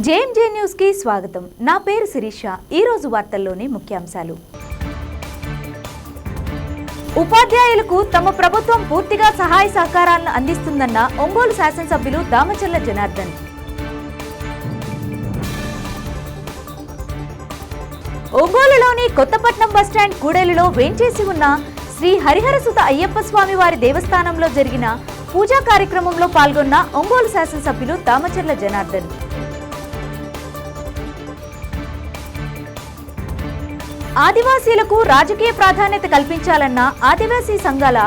JMJ news కి స్వాగతం. నా పేరు శిరీష. ఈ రోజు వార్తల్లోని ముఖ్యాంశాలు. ఉపాధ్యాయులకు తమ ప్రభుత్వం పూర్తిగా సహాయ సహకారాలను అందిస్తుందన్న ఒంగోలు శాసనసభ్యులు దామచర్ల జనార్దన్. ఒంగోలులోని కొత్తపట్నం బస్టాండ్ కూడలిలో వేంచేసి ఉన్న శ్రీ హరిహరసుత అయ్యప్ప స్వామి వారి దేవస్థానంలో జరిగిన పూజా కార్యక్రమంలో పాల్గొన్న ఒంగోలు శాసనసభ్యులు దామచర్ల జనార్దన్. ఆదివాసీలకు రాజకీయ ప్రాధాన్యత కల్పించాలన్న ఆదివాసీ సంఘాల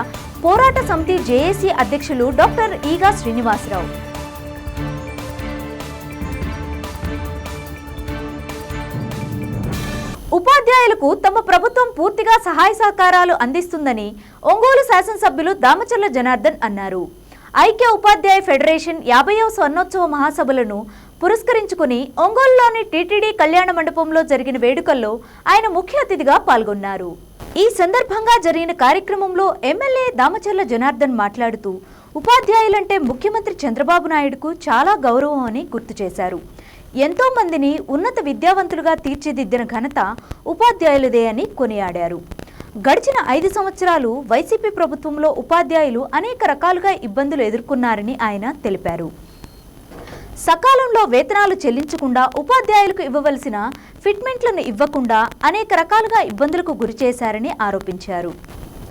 పోరాట సమితి జేఏసీ అధ్యక్షులు డాక్టర్ ఈగా శ్రీనివాసరావు. ఉపాధ్యాయులకు తమ ప్రభుత్వం పూర్తిగా సహాయ సహకారాలు అందిస్తుందని ఒంగోలు శాసనసభ్యులు దామచర్ల జనార్దన్ అన్నారు. ఐక్య ఉపాధ్యాయ ఫెడరేషన్ 50వ స్వర్ణోత్సవ మహాసభలను పురస్కరించుకుని ఒంగోలులోని టీటీడీ కళ్యాణ మండపంలో జరిగిన వేడుకల్లో ఆయన ముఖ్య అతిథిగా పాల్గొన్నారు. ఈ సందర్భంగా జరిగిన కార్యక్రమంలో ఎమ్మెల్యే దామచర్ల జనార్దన్ మాట్లాడుతూ ఉపాధ్యాయులంటే ముఖ్యమంత్రి చంద్రబాబు నాయుడుకు చాలా గౌరవం అని గుర్తు చేశారు. ఎంతో మందిని ఉన్నత విద్యావంతులుగా తీర్చిదిద్దిన ఘనత ఉపాధ్యాయులదే అని కొనియాడారు. గడిచిన 5 సంవత్సరాలు వైసీపీ ప్రభుత్వంలో ఉపాధ్యాయులు అనేక రకాలుగా ఇబ్బందులు ఎదుర్కొన్నారని ఆయన తెలిపారు. సకాలంలో వేతనాలు చెల్లించకుండా ఉపాధ్యాయులకు ఇవ్వవలసిన ఫిట్మెంట్లను ఇవ్వకుండా అనేక రకాలుగా ఇబ్బందులకు గురిచేశారని ఆరోపించారు.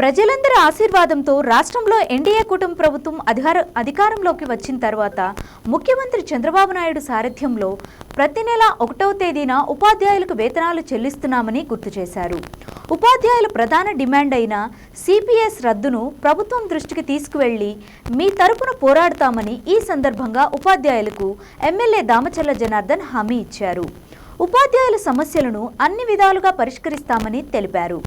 ప్రజలందరి ఆశీర్వాదంతో రాష్ట్రంలో ఎన్డీఏ కూటమి ప్రభుత్వం అధికారంలోకి వచ్చిన తర్వాత ముఖ్యమంత్రి చంద్రబాబు నాయుడు సారథ్యంలో ప్రతి నెల 1వ తేదీన ఉపాధ్యాయులకు వేతనాలు చెల్లిస్తున్నామని గుర్తు చేశారు. ఉపాధ్యాయుల ప్రధాన డిమాండ్ అయిన సిపిఎస్ రద్దును ప్రభుత్వం దృష్టికి తీసుకువెళ్లి మీ తరపున పోరాడతామని ఈ సందర్భంగా ఉపాధ్యాయులకు ఎమ్మెల్యే దామచర్ల జనార్దన్ హామీ ఇచ్చారు. ఉపాధ్యాయుల సమస్యలను అన్ని విధాలుగా పరిష్కరిస్తామని తెలిపారు.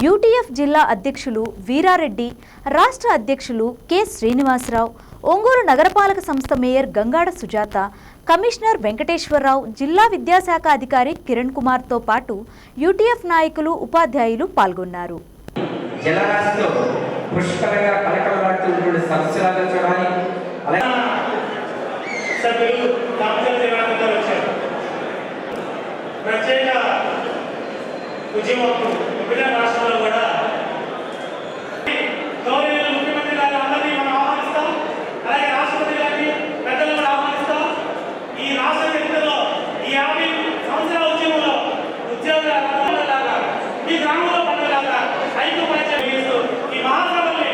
యూటీఎఫ్ జిల్లా అధ్యక్షులు వీరారెడ్డి, రాష్ట్ర అధ్యక్షులు కె శ్రీనివాసరావు, ఒంగోలు నగరపాలక సంస్థ మేయర్ గంగాడ సుజాత, కమిషనర్ వెంకటేశ్వరరావు, జిల్లా విద్యాశాఖ అధికారి కిరణ్ కుమార్తో పాటు యూటీఎఫ్ నాయకులు, ఉపాధ్యాయులు పాల్గొన్నారు. రాష్ట్రంలో కూడా గౌరవ ముఖ్యమంత్రి గారు అందరినీ మనం ఆహ్వానిస్తాం. అలాగే రాష్ట్రపతి గారిని పెద్దలు కూడా ఆహ్వానిస్తాం. ఈ రాష్ట్ర చరిత్రలో ఈ 50 సంవత్సరాల ఉద్యమంలో ఉద్యోగాలాగా ఈ గ్రామంలో పండుగలాగా ఐక్యపరిచయం చేస్తూ ఈ మహాసభల్ని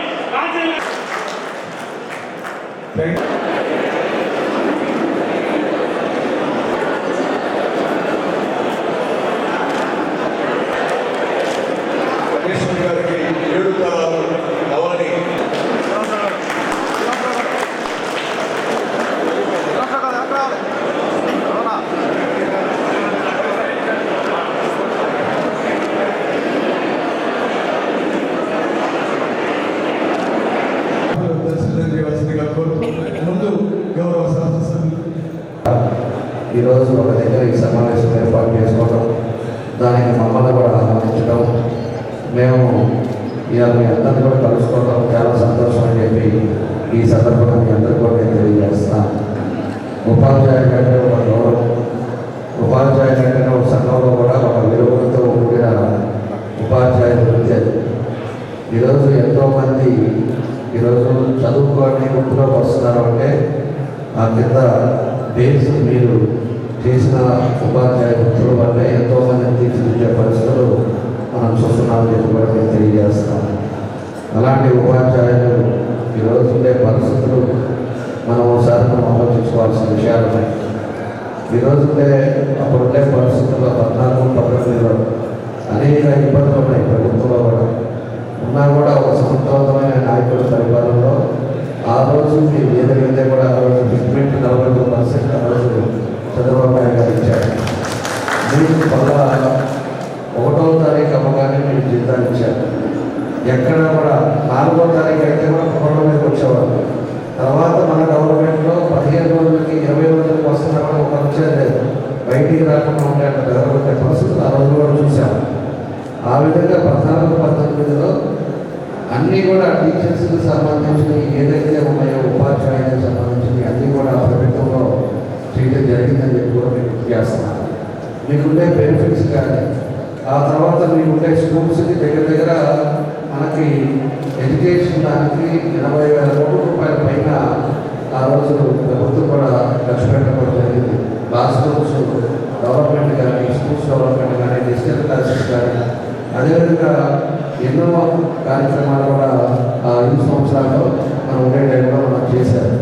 ఈరోజు ఒక దగ్గర ఈ సమావేశం ఏర్పాటు చేసుకోవడం, దానికి మమ్మల్ని కూడా ఆహ్వానించడం, మేము ఇవాళ మీ అందరినీ కూడా కలుసుకోవడం చాలా సంతోషం అని చెప్పి ఈ సందర్భంగా మీ అందరికీ కూడా నేను తెలియజేస్తాను. ఉపాధ్యాయులు అంటే ఒక గౌరవం, ఉపాధ్యాయులు అంటే ఒక సంఘంలో కూడా ఒక విలువలతో కూడిన ఉపాధ్యాయులు వచ్చారు. ఈరోజు ఎంతోమంది ఈరోజు చదువుకోవడానికి గుర్తులోకి వస్తున్నారు అంటే ఆ కింద బేస్ మీరు చేసిన ఉపాధ్యాయ వృత్తుల వల్ల ఎంతోమందిని తీర్చిదిద్దే పరిస్థితులు మనం చూస్తున్నామని చెప్పి కూడా మేము తెలియజేస్తాం. అలాంటి ఉపాధ్యాయులు ఈరోజు ఉండే పరిస్థితులు మనం ఒకసారి మనం ఆలోచించుకోవాల్సిన విషయాలు ఉన్నాయి. ఈరోజు ఉండే అప్పుడుండే పరిస్థితుల్లో 14-15లో అనేక ఇబ్బందులు ఉన్నాయి. ప్రభుత్వంలో కూడా ఉన్నా కూడా ఒక సమర్థవంతమైన నాయకుల పరిపాలనలో ఆ రోజు మీరు ఏదైతే కూడా ఆ రోజు ఫిట్మెంట్ 42% ఆ రోజు చంద్రబాబు నాయుడు గారు ఇచ్చారు. మీరు 1వ తారీఖు అమ్మగానే మీరు జీతాలు ఇచ్చారు. ఎక్కడ కూడా 4వ తారీఖు అయితే కూడా పొలం మీదకి వచ్చేవారు. తర్వాత మన గవర్నమెంట్లో 15 రోజులకి 20 రోజులకి వస్తున్నా కూడా ఒక వచ్చేది లేదు. బయటికి రాకుండా ఉండే బెదరగొట్టే పరిస్థితులు ఆ రోజు కూడా చూసాము. ఆ విధంగా 14-19లో అన్నీ కూడా టీచర్స్కి సంబంధించి ఏదైతే ఉన్నాయో ఉపాధ్యాయులకు సంబంధించి అన్నీ కూడా ప్రభుత్వంలో చేయడం జరిగిందని చెప్పి కూడా మీకుండే బెనిఫిట్స్ కానీ ఆ తర్వాత మీకుండే స్కూల్స్కి దగ్గర మనకి ఎడ్యుకేషన్ దానికి 80,000 కోట్ల రూపాయల పైన ఆ రోజు ప్రభుత్వం కూడా ఖర్చు పెట్టడం జరిగింది. క్లాస్ రూమ్స్ డెవలప్మెంట్ కానీ, స్కూల్స్ డెవలప్మెంట్ కానీ, డిజిటల్ క్లాసెస్ కానీ, అదేవిధంగా ఎన్నో కార్యక్రమాలు కూడా ఆ 5 సంవత్సరాల్లో మనం ఉండే టైంలో మనం చేశారు.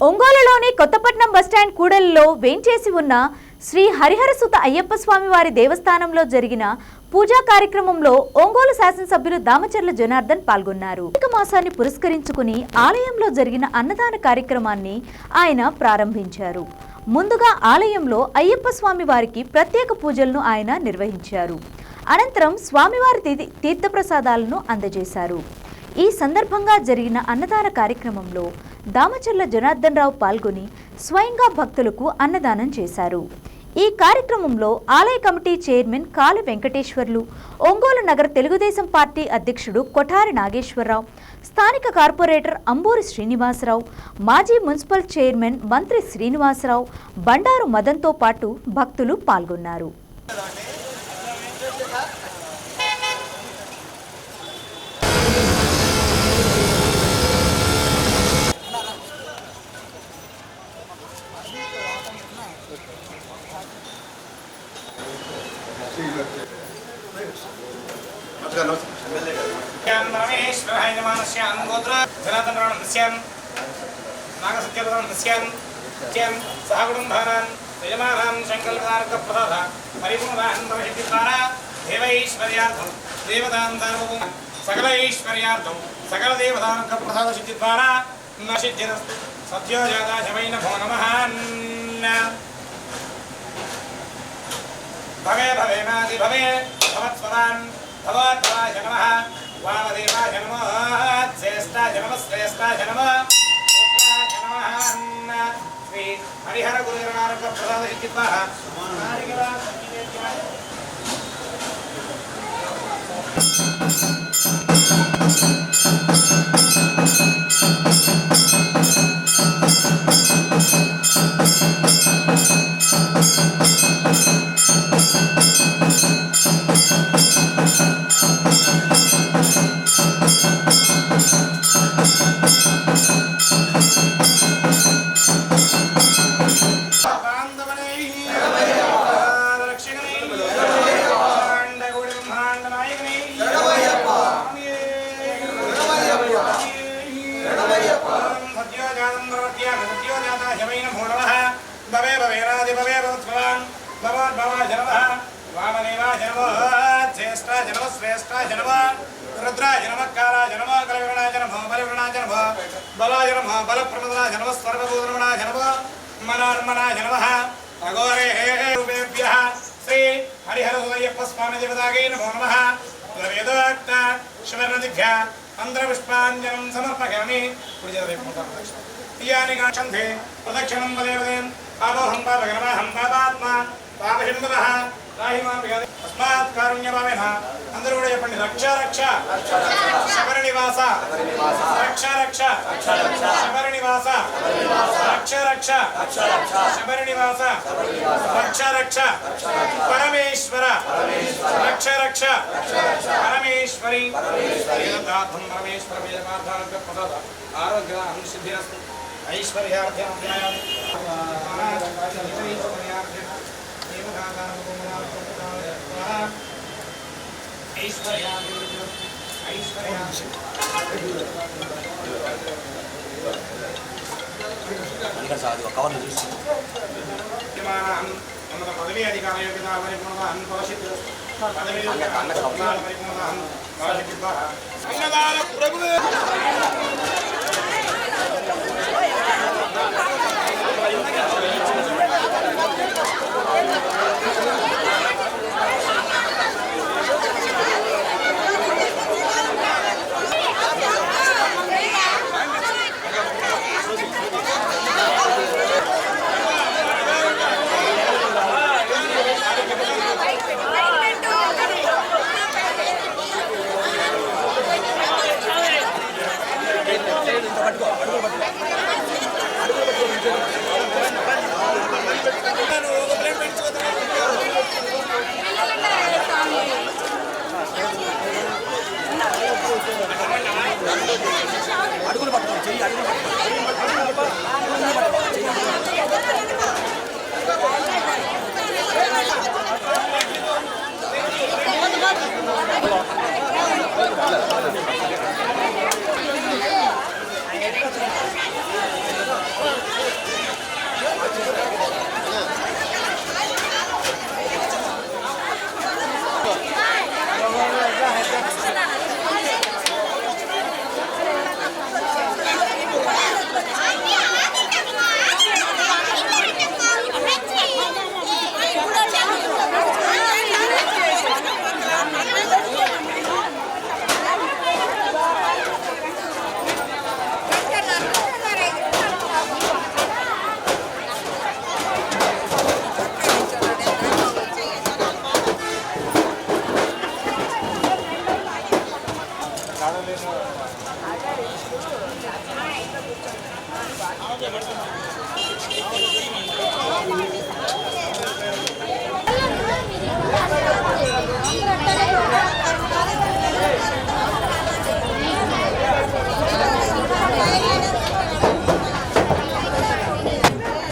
ఒంగోలులోని కొత్తపట్నం బస్టాండ్ కూడలిలో వేంచేసి ఉన్న శ్రీ హరిహరసుత అయ్యప్ప స్వామి వారి దేవస్థానంలో జరిగిన పూజా కార్యక్రమంలో ఒంగోలు శాసనసభ్యులు దామచర్ల జనార్దన్ పాల్గొన్నారు. కార్తీక మాసాన్ని పురస్కరించుకుని ఆలయంలో జరిగిన అన్నదాన కార్యక్రమాన్ని ఆయన ప్రారంభించారు. ముందుగా ఆలయంలో అయ్యప్ప స్వామి వారికి ప్రత్యేక పూజలను ఆయన నిర్వహించారు. అనంతరం స్వామివారి తీర్థప్రసాదాలను అందజేశారు. ఈ సందర్భంగా జరిగిన అన్నదాన కార్యక్రమంలో దామచర్ల జనార్దన్ రావు పాల్గొని స్వయంగా భక్తులకు అన్నదానం చేశారు. ఈ కార్యక్రమంలో ఆలయ కమిటీ చైర్మన్ కాళి వెంకటేశ్వర్లు, ఒంగోలు నగర తెలుగుదేశం పార్టీ అధ్యక్షుడు కొఠారి నాగేశ్వరరావు, స్థానిక కార్పొరేటర్ అంబూరి శ్రీనివాసరావు, మాజీ మున్సిపల్ చైర్మన్ మంత్రి శ్రీనివాసరావు, బండారు మదన్తో పాటు భక్తులు పాల్గొన్నారు. సకల ఐశ్వర్యార్థం సకల దేవతానుక ప్రసాద సిద్ధి ద్వారా సిద్ధిరస్తు సత్యోజాతాశమైన భో నమః. భవే భవేనాది భవే భవత్స్వరాన్ భగవద్భవాయ నమః. వామదేవాయ నమః. శ్రేష్ఠాయ నమః. శ్రేష్ఠాయ నమః. శ్రీ హరిహర గురునానక ప్రసాద సిద్ధి ద్వారా శ్రీ హరిహర అయ్యప్ప స్వామి దేవతాగై నమో నమః. వేదోక్త శివనదిభ్య అంధ్రపుష్పాంజనం సమర్పయామి. ఇయాని గచ్చంతే ప్రదక్షిణం వదేవదేం ఆవోహం పాపగణమహం పాపాత్మ పాపహిందవః రాహిమాభిగదే తస్మాత్ కారుణ్యభావేన. అందరూ కూడా చెప్పండి. రక్ష రక్ష శబరినివాస రక్ష రక్ష శబరినివాస రక్ష రక్ష శబరినివాస రక్ష రక్ష పరమేశ్వర రక్ష రక్ష పరమేశ్వరి. వేదార్థం పరమేశ్వర వేదమార్థార్థ ప్రసాద ఆరోగ్య సిద్ధిరస్తు ఐశ్వర్యార్థం పదవి అధికార యోగ్యత పరిపూర్ణ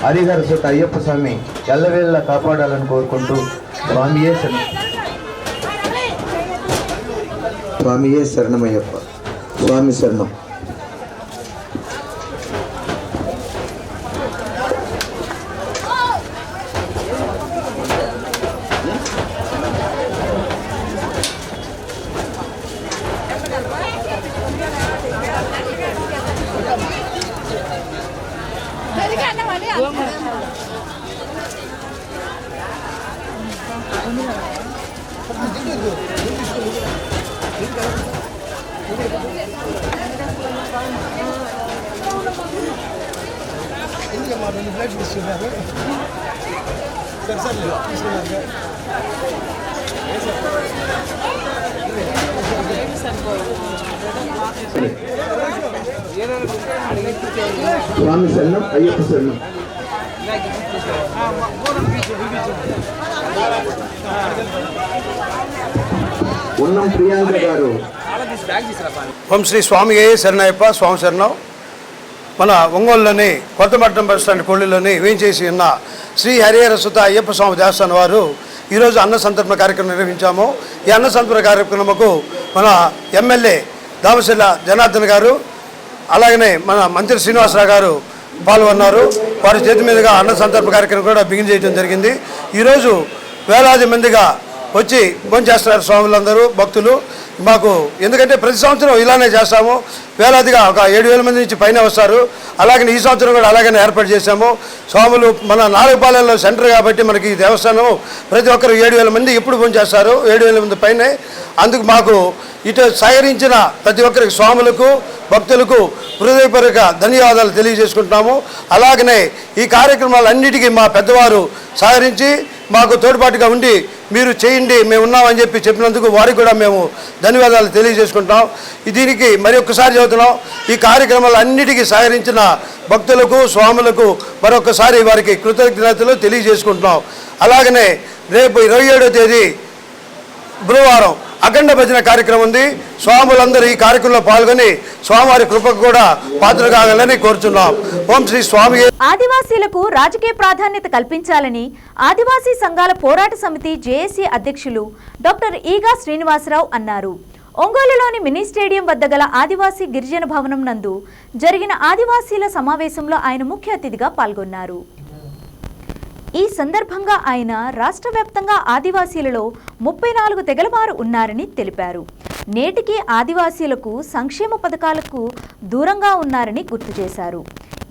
హరిహర సుత అయ్యప్ప స్వామి ఎల్లవేళ్ళ కాపాడాలని కోరుకుంటూ స్వామియే శరణమయ్యప్ప. స్వామి శరణం. స్వామి శరణం అయ్యప్ప శరణం. ఉన్నం ప్రియాంక గారు. ఓం శ్రీ స్వామి శరణయ్యప్ప. స్వామి శరణం. మన ఒంగోలులోని కొత్తపట్నం బస్ స్టాండ్ కొల్లిలోని వేయించేసి ఉన్న శ్రీ హరిహర సుత అయ్యప్ప స్వామి దేవస్థానం వారు ఈరోజు అన్న సంతర్పణ కార్యక్రమం నిర్వహించాము. ఈ అన్న సంతర్పణ కార్యక్రమకు మన ఎమ్మెల్యే దామచర్ల జనార్దన్ గారు అలాగనే మన మంత్రి శ్రీనివాసరావు గారు పాల్గొన్నారు. వారి చేతి మీదుగా అన్న సంతర్పణ కార్యక్రమం కూడా బిగిన్ చేయడం జరిగింది. ఈరోజు వేలాది మందిగా వచ్చి భోంచేస్తున్నారు స్వాములందరూ భక్తులు. మాకు ఎందుకంటే ప్రతి సంవత్సరం ఇలానే చేస్తాము. వేలాదిగా ఒక 7,000 మంది నుంచి పైన వస్తారు. అలాగనే ఈ సంవత్సరం కూడా అలాగనే ఏర్పాటు చేశాము. స్వాములు మన నాలుగుపాలెంలో సెంటర్ కాబట్టి మనకి ఈ దేవస్థానం ప్రతి ఒక్కరు 7,000 మంది ఎప్పుడు భోంచేస్తారు. 7,000 మంది పైనే. అందుకు మాకు ఇటు సహకరించిన ప్రతి ఒక్కరికి స్వాములకు భక్తులకు హృదయపూర్వక ధన్యవాదాలు తెలియజేసుకుంటున్నాము. అలాగనే ఈ కార్యక్రమాలన్నిటికీ మా పెద్దవారు సహకరించి మాకు తోడ్పాటుగా ఉండి మీరు చేయండి మేము ఉన్నామని చెప్పినందుకు వారికి కూడా మేము ధన్యవాదాలు తెలియజేసుకుంటాం. దీనికి మరి ఒక్కసారి చెబుతున్నాం, ఈ కార్యక్రమాలన్నిటికీ సహకరించిన భక్తులకు స్వాములకు మరొకసారి వారికి కృతజ్ఞతలు తెలియజేసుకుంటున్నాం. అలాగనే రేపు 27వ తేదీ బుధవారం అఖండ భజన కార్యక్రమం ఉంది. స్వాములందరూ ఈ కార్యక్రమంలో పాల్గొని స్వామివారి కృపకు కూడా పాత్ర కావాలని కోరుచున్నాం. ఓం శ్రీ స్వామి. ఆదివాసీలకు రాజకీయ ప్రాధాన్యత కల్పించాలని ఆదివాసీ సంఘాల పోరాట సమితి జేఏసీ అధ్యక్షులు డాక్టర్ ఈగా శ్రీనివాసరావు అన్నారు. ఒంగోలులోని మినీ స్టేడియం వద్ద గల ఆదివాసీ గిరిజన భవనం నందు జరిగిన ఆదివాసీల సమావేశంలో ఆయన ముఖ్య అతిథిగా పాల్గొన్నారు. ఈ సందర్భంగా ఆయన రాష్ట్ర వ్యాప్తంగా ఆదివాసీలలో 34 తెగలవారు ఉన్నారని తెలిపారు. నేటికి ఆదివాసీలకు సంక్షేమ పథకాలకు దూరంగా ఉన్నారని గుర్తు చేశారు.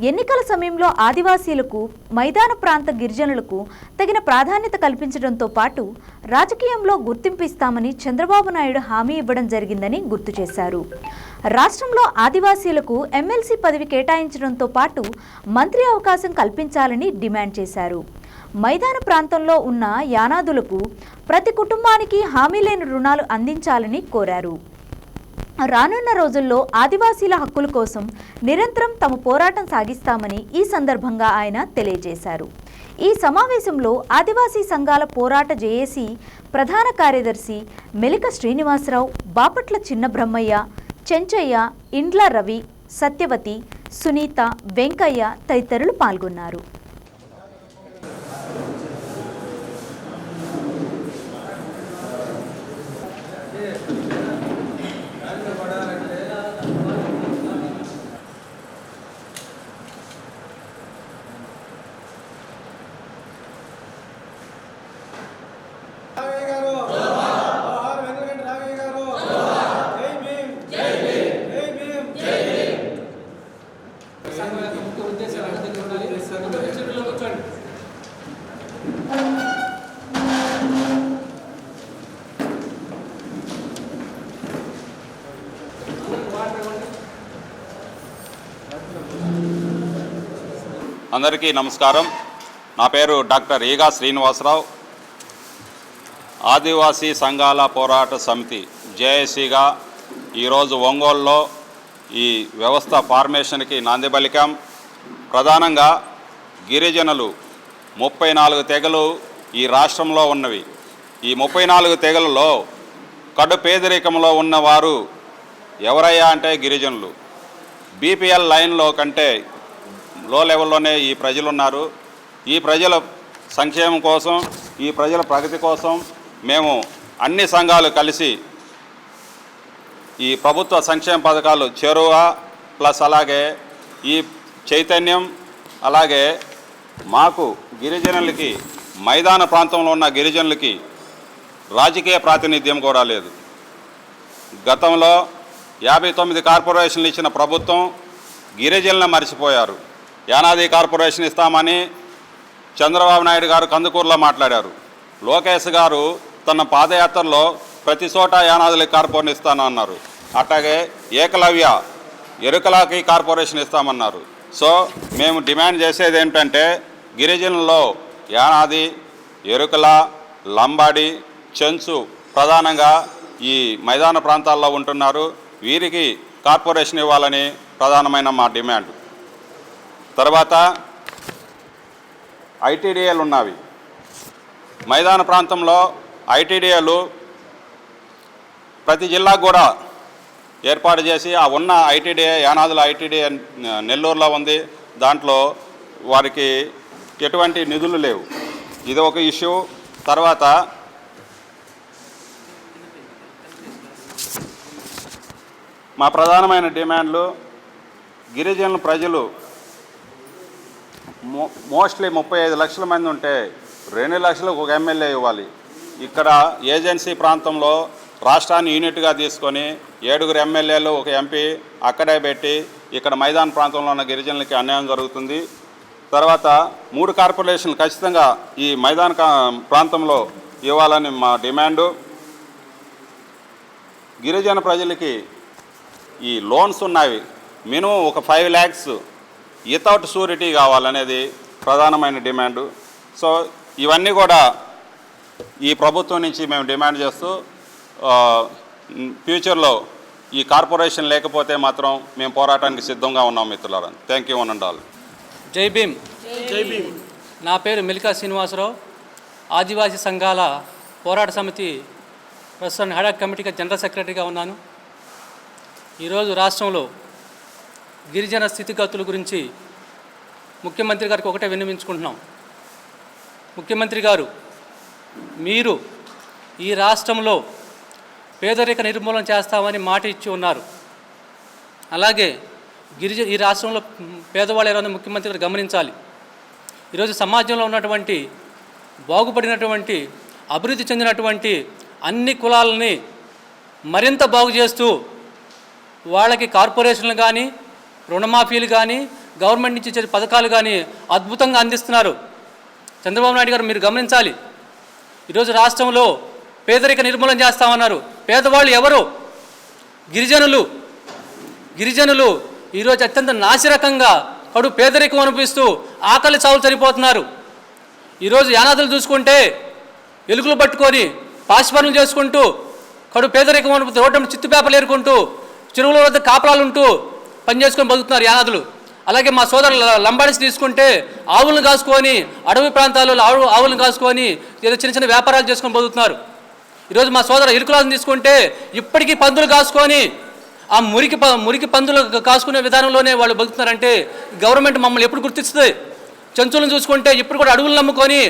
ఎన్నికల సమయంలో ఆదివాసీలకు మైదాన ప్రాంత గిరిజనులకు తగిన ప్రాధాన్యత కల్పించడంతో పాటు రాజకీయంలో గుర్తింపు ఇస్తామని చంద్రబాబు నాయుడు హామీ ఇవ్వడం జరిగిందని గుర్తు చేశారు. రాష్ట్రంలో ఆదివాసీలకు ఎమ్మెల్సీ పదవి కేటాయించడంతో పాటు మంత్రి అవకాశం కల్పించాలని డిమాండ్ చేశారు. మైదాన ప్రాంతంలో ఉన్న యానాదులకు ప్రతి కుటుంబానికి హామీ లేని రుణాలు అందించాలని కోరారు. రానున్న రోజుల్లో ఆదివాసీల హక్కుల కోసం నిరంతరం తమ పోరాటం సాగిస్తామని ఈ సందర్భంగా ఆయన తెలియజేశారు. ఈ సమావేశంలో ఆదివాసీ సంఘాల పోరాట జేఏసీ ప్రధాన కార్యదర్శి మెలిక శ్రీనివాసరావు, బాపట్ల చిన్న బ్రహ్మయ్య, చెంచయ్య, ఇండ్ల రవి, సత్యవతి, సునీత, వెంకయ్య తదితరులు పాల్గొన్నారు. అందరికీ నమస్కారం. నా పేరు డాక్టర్ ఈగా శ్రీనివాసరావు. ఆదివాసీ సంఘాల పోరాట సమితి జేఏసీగా ఈరోజు ఒంగోలులో ఈ వ్యవస్థ ఫార్మేషన్కి నాంది పలికాం. ప్రధానంగా గిరిజనులు 34 తెగలు ఈ రాష్ట్రంలో ఉన్నవి. ఈ 34 తెగలలో కడు పేదరికంలో ఉన్నవారు ఎవరయ్యా అంటే గిరిజనులు. బీపీఎల్ లైన్లో కంటే లో లెవెల్లోనే ఈ ప్రజలు ఉన్నారు. ఈ ప్రజల సంక్షేమం కోసం, ఈ ప్రజల ప్రగతి కోసం మేము అన్ని సంఘాలు కలిసి ఈ ప్రభుత్వ సంక్షేమ పథకాలు చేరువ ప్లస్ అలాగే ఈ చైతన్యం, అలాగే మాకు గిరిజనులకి మైదాన ప్రాంతంలో ఉన్న గిరిజనులకి రాజకీయ ప్రాతినిధ్యం కూడా లేదు. గతంలో 59 కార్పొరేషన్లు ఇచ్చిన ప్రభుత్వం గిరిజనులను మర్చిపోయారు. యానాది కార్పొరేషన్ ఇస్తామని చంద్రబాబు నాయుడు గారు కందుకూరులో మాట్లాడారు. లోకేష్ గారు తన పాదయాత్రలో ప్రతి చోట యానాదులకి కార్పొరేషన్ ఇస్తానన్నారు. అట్లాగే ఏకలవ్య ఎరుకలకి కార్పొరేషన్ ఇస్తామన్నారు. సో మేము డిమాండ్ చేసేది ఏంటంటే గిరిజనుల్లో యానాది, ఎరుకల, లంబాడి, చెంచు ప్రధానంగా ఈ మైదాన ప్రాంతాల్లో ఉంటున్నారు. వీరికి కార్పొరేషన్ ఇవ్వాలని ప్రధానమైన మా డిమాండ్. తర్వాత ఐటీడీఏలు ఉన్నవి. మైదాన ప్రాంతంలో ఐటీడీఏలు ప్రతి జిల్లాకు కూడా ఏర్పాటు చేసి ఆ ఉన్న ఐటీడీఏ యానాదుల ఐటీడీఏ నెల్లూరులో ఉంది. దాంట్లో వారికి ఎటువంటి నిధులు లేవు. ఇది ఒక ఇష్యూ. తర్వాత మా ప్రధానమైన డిమాండ్లు గిరిజనుల ప్రజలు మోస్ట్లీ 35 లక్షల మంది ఉంటే 2 లక్షలకు ఒక ఎమ్మెల్యే ఇవ్వాలి. ఇక్కడ ఏజెన్సీ ప్రాంతంలో రాష్ట్రాన్ని యూనిట్గా తీసుకొని 7 ఎమ్మెల్యేలు ఒక ఎంపీ అక్కడే పెట్టి ఇక్కడ మైదాన ప్రాంతంలో ఉన్న గిరిజనులకి అన్యాయం జరుగుతుంది. తర్వాత 3 కార్పొరేషన్లు ఖచ్చితంగా ఈ మైదాన ప్రాంతంలో ఇవ్వాలని మా డిమాండు. గిరిజన ప్రజలకి ఈ లోన్స్ ఉన్నవి మినిమం ఒక 5 lakhs వితౌట్ షూరిటీ కావాలనేది ప్రధానమైన డిమాండు. సో ఇవన్నీ కూడా ఈ ప్రభుత్వం నుంచి మేము డిమాండ్ చేస్తూ ఫ్యూచర్లో ఈ కార్పొరేషన్ లేకపోతే మాత్రం మేము పోరాటానికి సిద్ధంగా ఉన్నాం మిత్రులారా. Thank you one and all. జై భీమ్. నా పేరు మిల్కా శ్రీనివాసరావు. ఆదివాసీ సంఘాల పోరాట సమితి ప్రస్తుతం హడాక్ కమిటీకి జనరల్ సెక్రటరీగా ఉన్నాను. ఈరోజు రాష్ట్రంలో గిరిజన స్థితిగతుల గురించి ముఖ్యమంత్రి గారికి ఒకటే విన్నవించుకుంటున్నాం. ముఖ్యమంత్రి గారు, మీరు ఈ రాష్ట్రంలో పేదరిక నిర్మూలన చేస్తామని మాట ఇచ్చి ఉన్నారు. అలాగే ఈ రాష్ట్రంలో పేదవాళ్ళు ఎవరైనా ముఖ్యమంత్రి గారు గమనించాలి. ఈరోజు సమాజంలో ఉన్నటువంటి బాగుపడినటువంటి అభివృద్ధి చెందినటువంటి అన్ని కులాలని మరింత బాగు చేస్తూ వాళ్ళకి కార్పొరేషన్లు కానీ, రుణమాఫీలు కానీ, గవర్నమెంట్ నుంచి ఇచ్చే పథకాలు కానీ అద్భుతంగా అందిస్తున్నారు. చంద్రబాబు నాయుడు గారు మీరు గమనించాలి. ఈరోజు రాష్ట్రంలో పేదరిక నిర్మూలన చేస్తామన్నారు. పేదవాళ్ళు ఎవరు? గిరిజనులు ఈరోజు అత్యంత నాసిరకంగా కడు పేదరికం అనిపిస్తూ ఆకలి చావులు చనిపోతున్నారు. ఈరోజు యానాదులు చూసుకుంటే ఎలుకలు పట్టుకొని పాశపనులు చేసుకుంటూ కడు పేదరికం అనిపిస్తూ రోడ్డు చిత్తు పేపర్లు ఏరుకుంటూ చెరువుల వద్ద కాపలాలు ఉంటూ పనిచేసుకొని బతుకుతున్నారు యానాదులు. అలాగే మా సోదరులు లంబాడీస్ తీసుకుంటే ఆవులను కాసుకొని అడవి ప్రాంతాలలో ఆవులను కాసుకొని ఏదో చిన్న చిన్న వ్యాపారాలు చేసుకొని బతుకుతున్నారు. ఈరోజు మా సోదర ఇరుకులను తీసుకుంటే ఇప్పటికీ పందులు కాసుకొని ఆ మురికి పందులు కాసుకునే విధానంలోనే వాళ్ళు బతుకుతున్నారంటే గవర్నమెంట్ మమ్మల్ని ఎప్పుడు గుర్తిస్తుంది? చెంచులను చూసుకుంటే ఇప్పుడు కూడా అడవులు నమ్ముకొని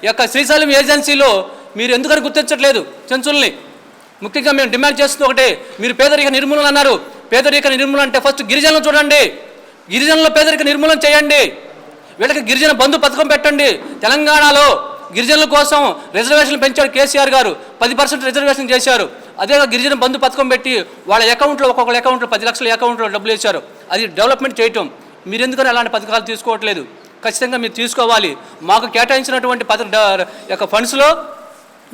యొక్క శ్రీశైలం ఏజెన్సీలో మీరు ఎందుకని గుర్తించట్లేదు చెంచుల్ని? ముఖ్యంగా మేము డిమాండ్ చేస్తుంది ఒకటే, మీరు పేదరిక నిర్మూలన అన్నారు. పేదరిక నిర్మూలన అంటే ఫస్ట్ గిరిజనులు చూడండి, గిరిజనుల పేదరిక నిర్మూలన చేయండి. వీళ్ళకి గిరిజన బంధు పథకం పెట్టండి. తెలంగాణలో గిరిజనుల కోసం రిజర్వేషన్లు పెంచారు కేసీఆర్ గారు, 10% రిజర్వేషన్ చేశారు. అదే గిరిజన బంధు పథకం పెట్టి వాళ్ళ అకౌంట్లో ఒక్కొక్క అకౌంట్లో 10 లక్షల అకౌంట్లో డబ్బులు వేశారు. అది డెవలప్మెంట్ చేయటం. మీరు ఎందుకని అలాంటి పథకాలు తీసుకోవట్లేదు? ఖచ్చితంగా మీరు తీసుకోవాలి. మాకు కేటాయించినటువంటి యొక్క ఫండ్స్లో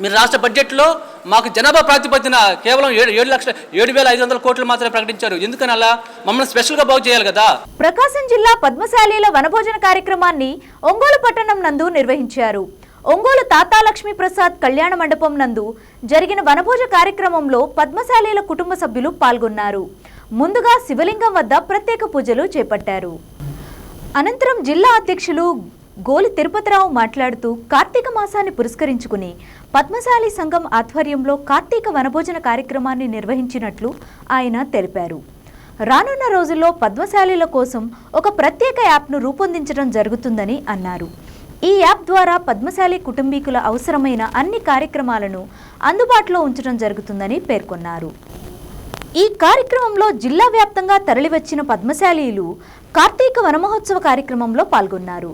మీరు రాష్ట్ర బడ్జెట్లో మాకు జనాభా ప్రాతిపదికన కేవలం 7,500 కోట్లు మాత్రమే ప్రకటించారు. ఎందుకని అలా? మమ్మల్ని స్పెషల్గా బాగు చేయాలి కదా. ప్రకాశం జిల్లా పద్మశాలీల వనభోజన కార్యక్రమాన్ని ఒంగోలు పట్టణం నందు నిర్వహించారు. ఒంగోలు తాతా లక్ష్మీ ప్రసాద్ కళ్యాణ మండపం నందు జరిగిన వనభోజ కార్యక్రమంలో పద్మశాలీల కుటుంబ సభ్యులు పాల్గొన్నారు. ముందుగా శివలింగం వద్ద ప్రత్యేక పూజలు చేపట్టారు. అనంతరం జిల్లా అధ్యక్షులు గోలి తిరుపతిరావు మాట్లాడుతూ కార్తీక మాసాన్ని పురస్కరించుకుని పద్మశాలి సంఘం ఆధ్వర్యంలో కార్తీక వనభోజన కార్యక్రమాన్ని నిర్వహించినట్లు ఆయన తెలిపారు. రానున్న రోజుల్లో పద్మశాలీల కోసం ఒక ప్రత్యేక యాప్ను రూపొందించడం జరుగుతుందని అన్నారు. ఈ యాప్ ద్వారా పద్మశాలి కుటుంబీకుల అవసరమైన అన్ని కార్యక్రమాలను అందుబాటులో ఉంచడం జరుగుతుందని పేర్కొన్నారు. ఈ కార్యక్రమంలో జిల్లా వ్యాప్తంగా తరలివచ్చిన పద్మశాలీలు కార్తీక వనమహోత్సవ కార్యక్రమంలో పాల్గొన్నారు.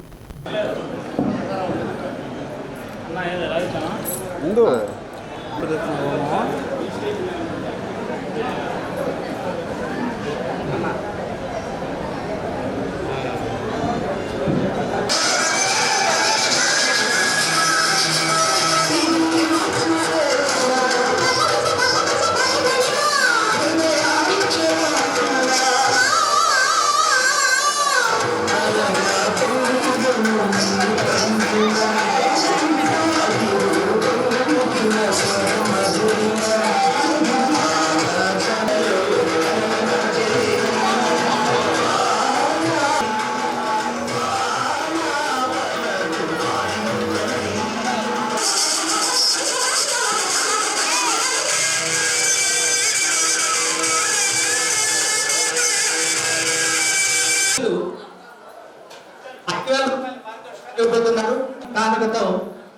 ఇవ్వబోతున్నారు. కానుకతో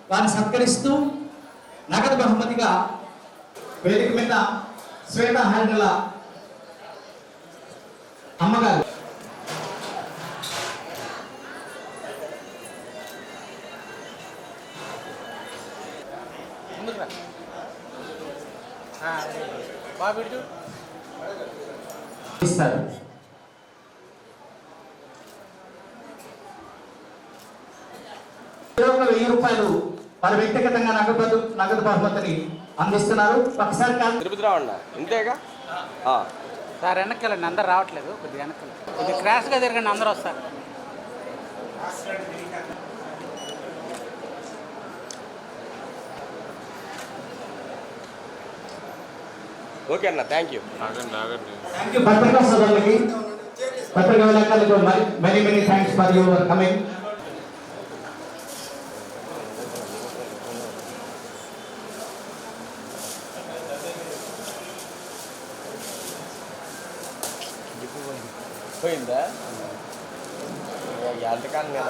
వారిని సత్కరిస్తూ నగదు బహుమతిగా వేదిక మీద శ్వేత హరిణల అమ్మగారు ఇస్తారు. రూపాయలు వారి వ్యక్తిగతంగా నగదు బహుమతిని అందిస్తున్నారు. ఒకసారి తిరుపతి రావండి ఇంతేగా సార్. వెనక్కి అందరు రావట్లేదు, కొద్దిగా వెనక్కి కొద్దిగా క్రాష్గా తిరగండి, అందరూ వస్తారు. ఓకే అన్న, థ్యాంక్ యూ. పత్రికా సోదరులకి, పత్రికా విలేకరులకు many many thanks for your coming. పోయిందా ఎంతకాలం మీద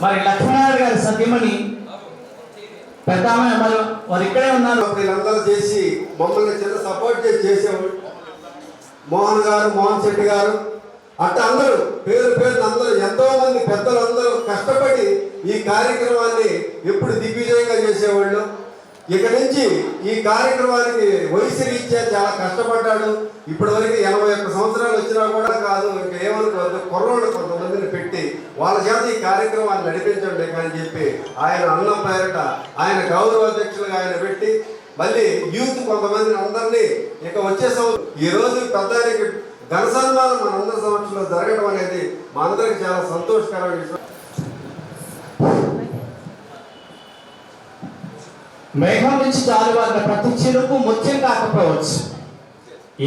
మరి లక్ష్మీనారాయణ గారి సత్యమని పెద్ద వారు ఇక్కడే ఉన్నారు. వీళ్ళందరూ చేసి మమ్మల్ని చిన్న సపోర్ట్ చేసేవాడు. మోహన్ శెట్టి గారు అట్లా అందరూ పేరు అందరూ ఎంతో మంది పెద్దలందరూ కష్టపడి ఈ కార్యక్రమాన్ని ఎప్పుడు దిగ్విజయంగా చేసేవాళ్ళు. ఇక నుంచి ఈ కార్యక్రమానికి వయసు రీత్యా చాలా కష్టపడ్డాడు. ఇప్పటి వరకు 81 సంవత్సరాలు వచ్చినా కూడా కాదు, ఇంకా ఏమనుకోవద్దు, కుర్రోళ్ళు కొంతమందిని పెట్టి వాళ్ళ చేత ఈ కార్యక్రమాన్ని నడిపించండి అని చెప్పి ఆయన అన్నం పేరట ఆయన గౌరవ అధ్యక్షులుగా ఆయన పెట్టి మళ్ళీ యూత్ కొంతమందిని అందరినీ ఇక వచ్చే ఈ రోజు పెద్దానికి ఘన సన్మానం మనందరి సమక్షంలో జరగడం అనేది మా అందరికి చాలా సంతోషకరమైన విషయం. మేఘం నుంచి జాలువారిన ప్రతి చిరుకు ముత్యం కాకపోవచ్చు.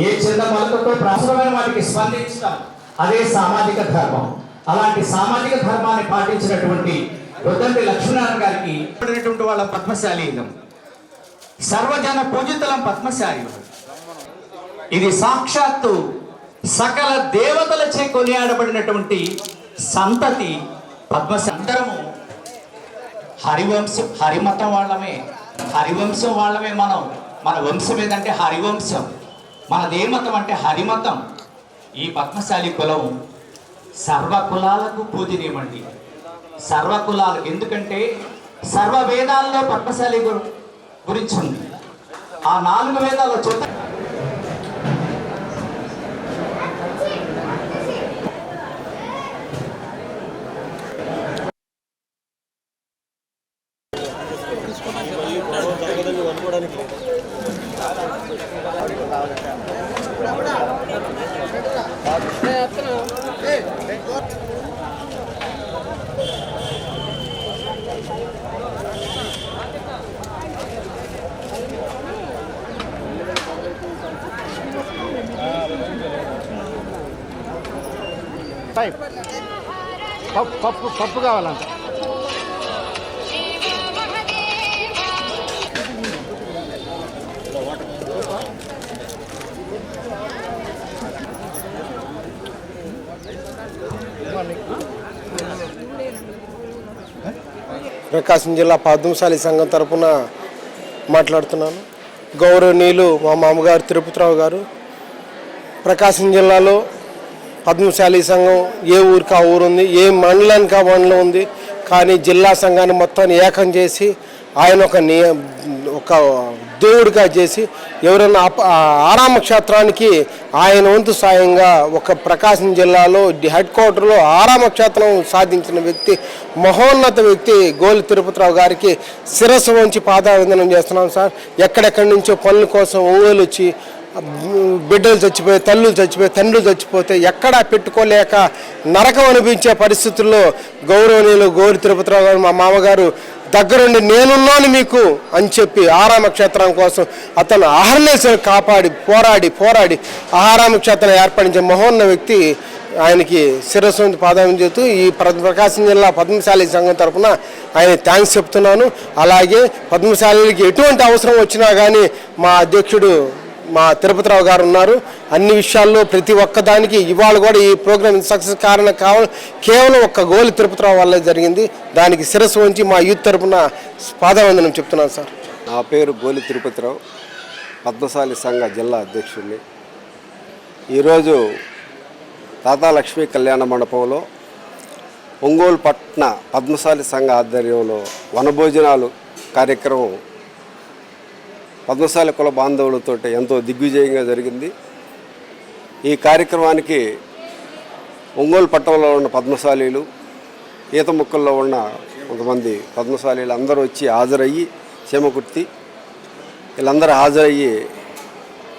ఏ చిన్న మొలకతో ప్రసరమైన వాటికి స్పందించడం అదే సామాజిక ధర్మం. అలాంటి సామాజిక ధర్మాన్ని పాటించినటువంటి వద్దంటి లక్ష్మీనారాయణ గారికి వాళ్ళ పద్మశాలీనం, సర్వజన పూజితులం పద్మశాలి. ఇది సాక్షాత్తు సకల దేవతలచే కొనియాడబడినటువంటి సంతతి పద్మశాలి. అందరము హరిమతం వాళ్ళమే, హరివంశం వాళ్ళమే. మన వంశం ఏదంటే హరివంశం, మనదే మతం అంటే హరిమతం. ఈ పద్మశాలి కులం సర్వ కులాలకు పూజనీయమండి, సర్వ కులాలకు. ఎందుకంటే సర్వ వేదాల్లో పద్మశాలి గురించి ఉంది. ఆ 4 వేదాల్లో చూద్దాం. పప్పు కావాలంట. ప్రకాశం జిల్లా పద్మశాలి సంఘం తరపున మాట్లాడుతున్నాను. గౌరవనీయులు మా మామగారు తిరుపతిరావు గారు ప్రకాశం జిల్లాలో పద్మశాలి సంఘం ఏ ఊరికి ఆ ఊరు ఉంది, ఏ మండలానికి ఆ మండలం ఉంది. కానీ జిల్లా సంఘాన్ని మొత్తాన్ని ఏకం చేసి ఆయన ఒక దేవుడిగా చేసి ఎవరైనా ఆరామ క్షేత్రానికి ఆయన వంతు సాయంగా ఒక ప్రకాశం జిల్లాలో హెడ్ క్వార్టర్లో ఆరామ క్షేత్రం సాధించిన వ్యక్తి, మహోన్నత వ్యక్తి గోలి తిరుపతిరావు గారికి శిరస్సు వంచి పాదాభివందనం చేస్తున్నాం సార్. ఎక్కడెక్కడి నుంచో పనుల కోసం ఒంగోలు వచ్చి బిడ్డలు చచ్చిపోయి, తల్లులు చచ్చిపోయి, తండ్రులు చచ్చిపోతే ఎక్కడా పెట్టుకోలేక నరకం అనిపించే పరిస్థితుల్లో గౌరవనీయులు గోలి తిరుపతిరావు గారు మా మామగారు దగ్గరుండి నేనున్నాను మీకు అని చెప్పి ఆరామ క్షేత్రం కోసం అతను అహర్నిశలు కాపాడి పోరాడి ఆరామ క్షేత్రం ఏర్పడించే మహోన్నత వ్యక్తి. ఆయనకి శిరస్సు పాదాయం చేస్తూ ఈ ప్రకాశం జిల్లా పద్మశాలి సంఘం తరఫున ఆయన థ్యాంక్స్ చెప్తున్నాను. అలాగే పద్మశాలికి ఎటువంటి అవసరం వచ్చినా కానీ మా అధ్యక్షుడు మా తిరుపతిరావు గారు ఉన్నారు. అన్ని విషయాల్లో ప్రతి ఒక్కదానికి ఇవాళ కూడా ఈ ప్రోగ్రామ్ సక్సెస్ కారణం కేవలం ఒక్క గోలి తిరుపతిరావు వల్లే జరిగింది. దానికి శిరస్సు ఉంచి మా యూత్ తరపున పాదవందనం చెప్తున్నాను సార్. నా పేరు గోలి తిరుపతిరావు, పద్మశాలి సంఘ జిల్లా అధ్యక్షుడిని. ఈరోజు తాతా లక్ష్మీ కళ్యాణ మండపంలో ఒంగోలు పట్టణ పద్మశాలి సంఘ ఆధ్వర్యంలో వనభోజనాలు కార్యక్రమం పద్మశాలి కుల బాంధవులతో ఎంతో దిగ్విజయంగా జరిగింది. ఈ కార్యక్రమానికి ఒంగోలు పట్టణంలో ఉన్న పద్మశాలీలు, ఈత ముక్కల్లో ఉన్న కొంతమంది పద్మశాలీలు అందరూ వచ్చి హాజరయ్యి, చేమకుర్తి వీళ్ళందరూ హాజరయ్యి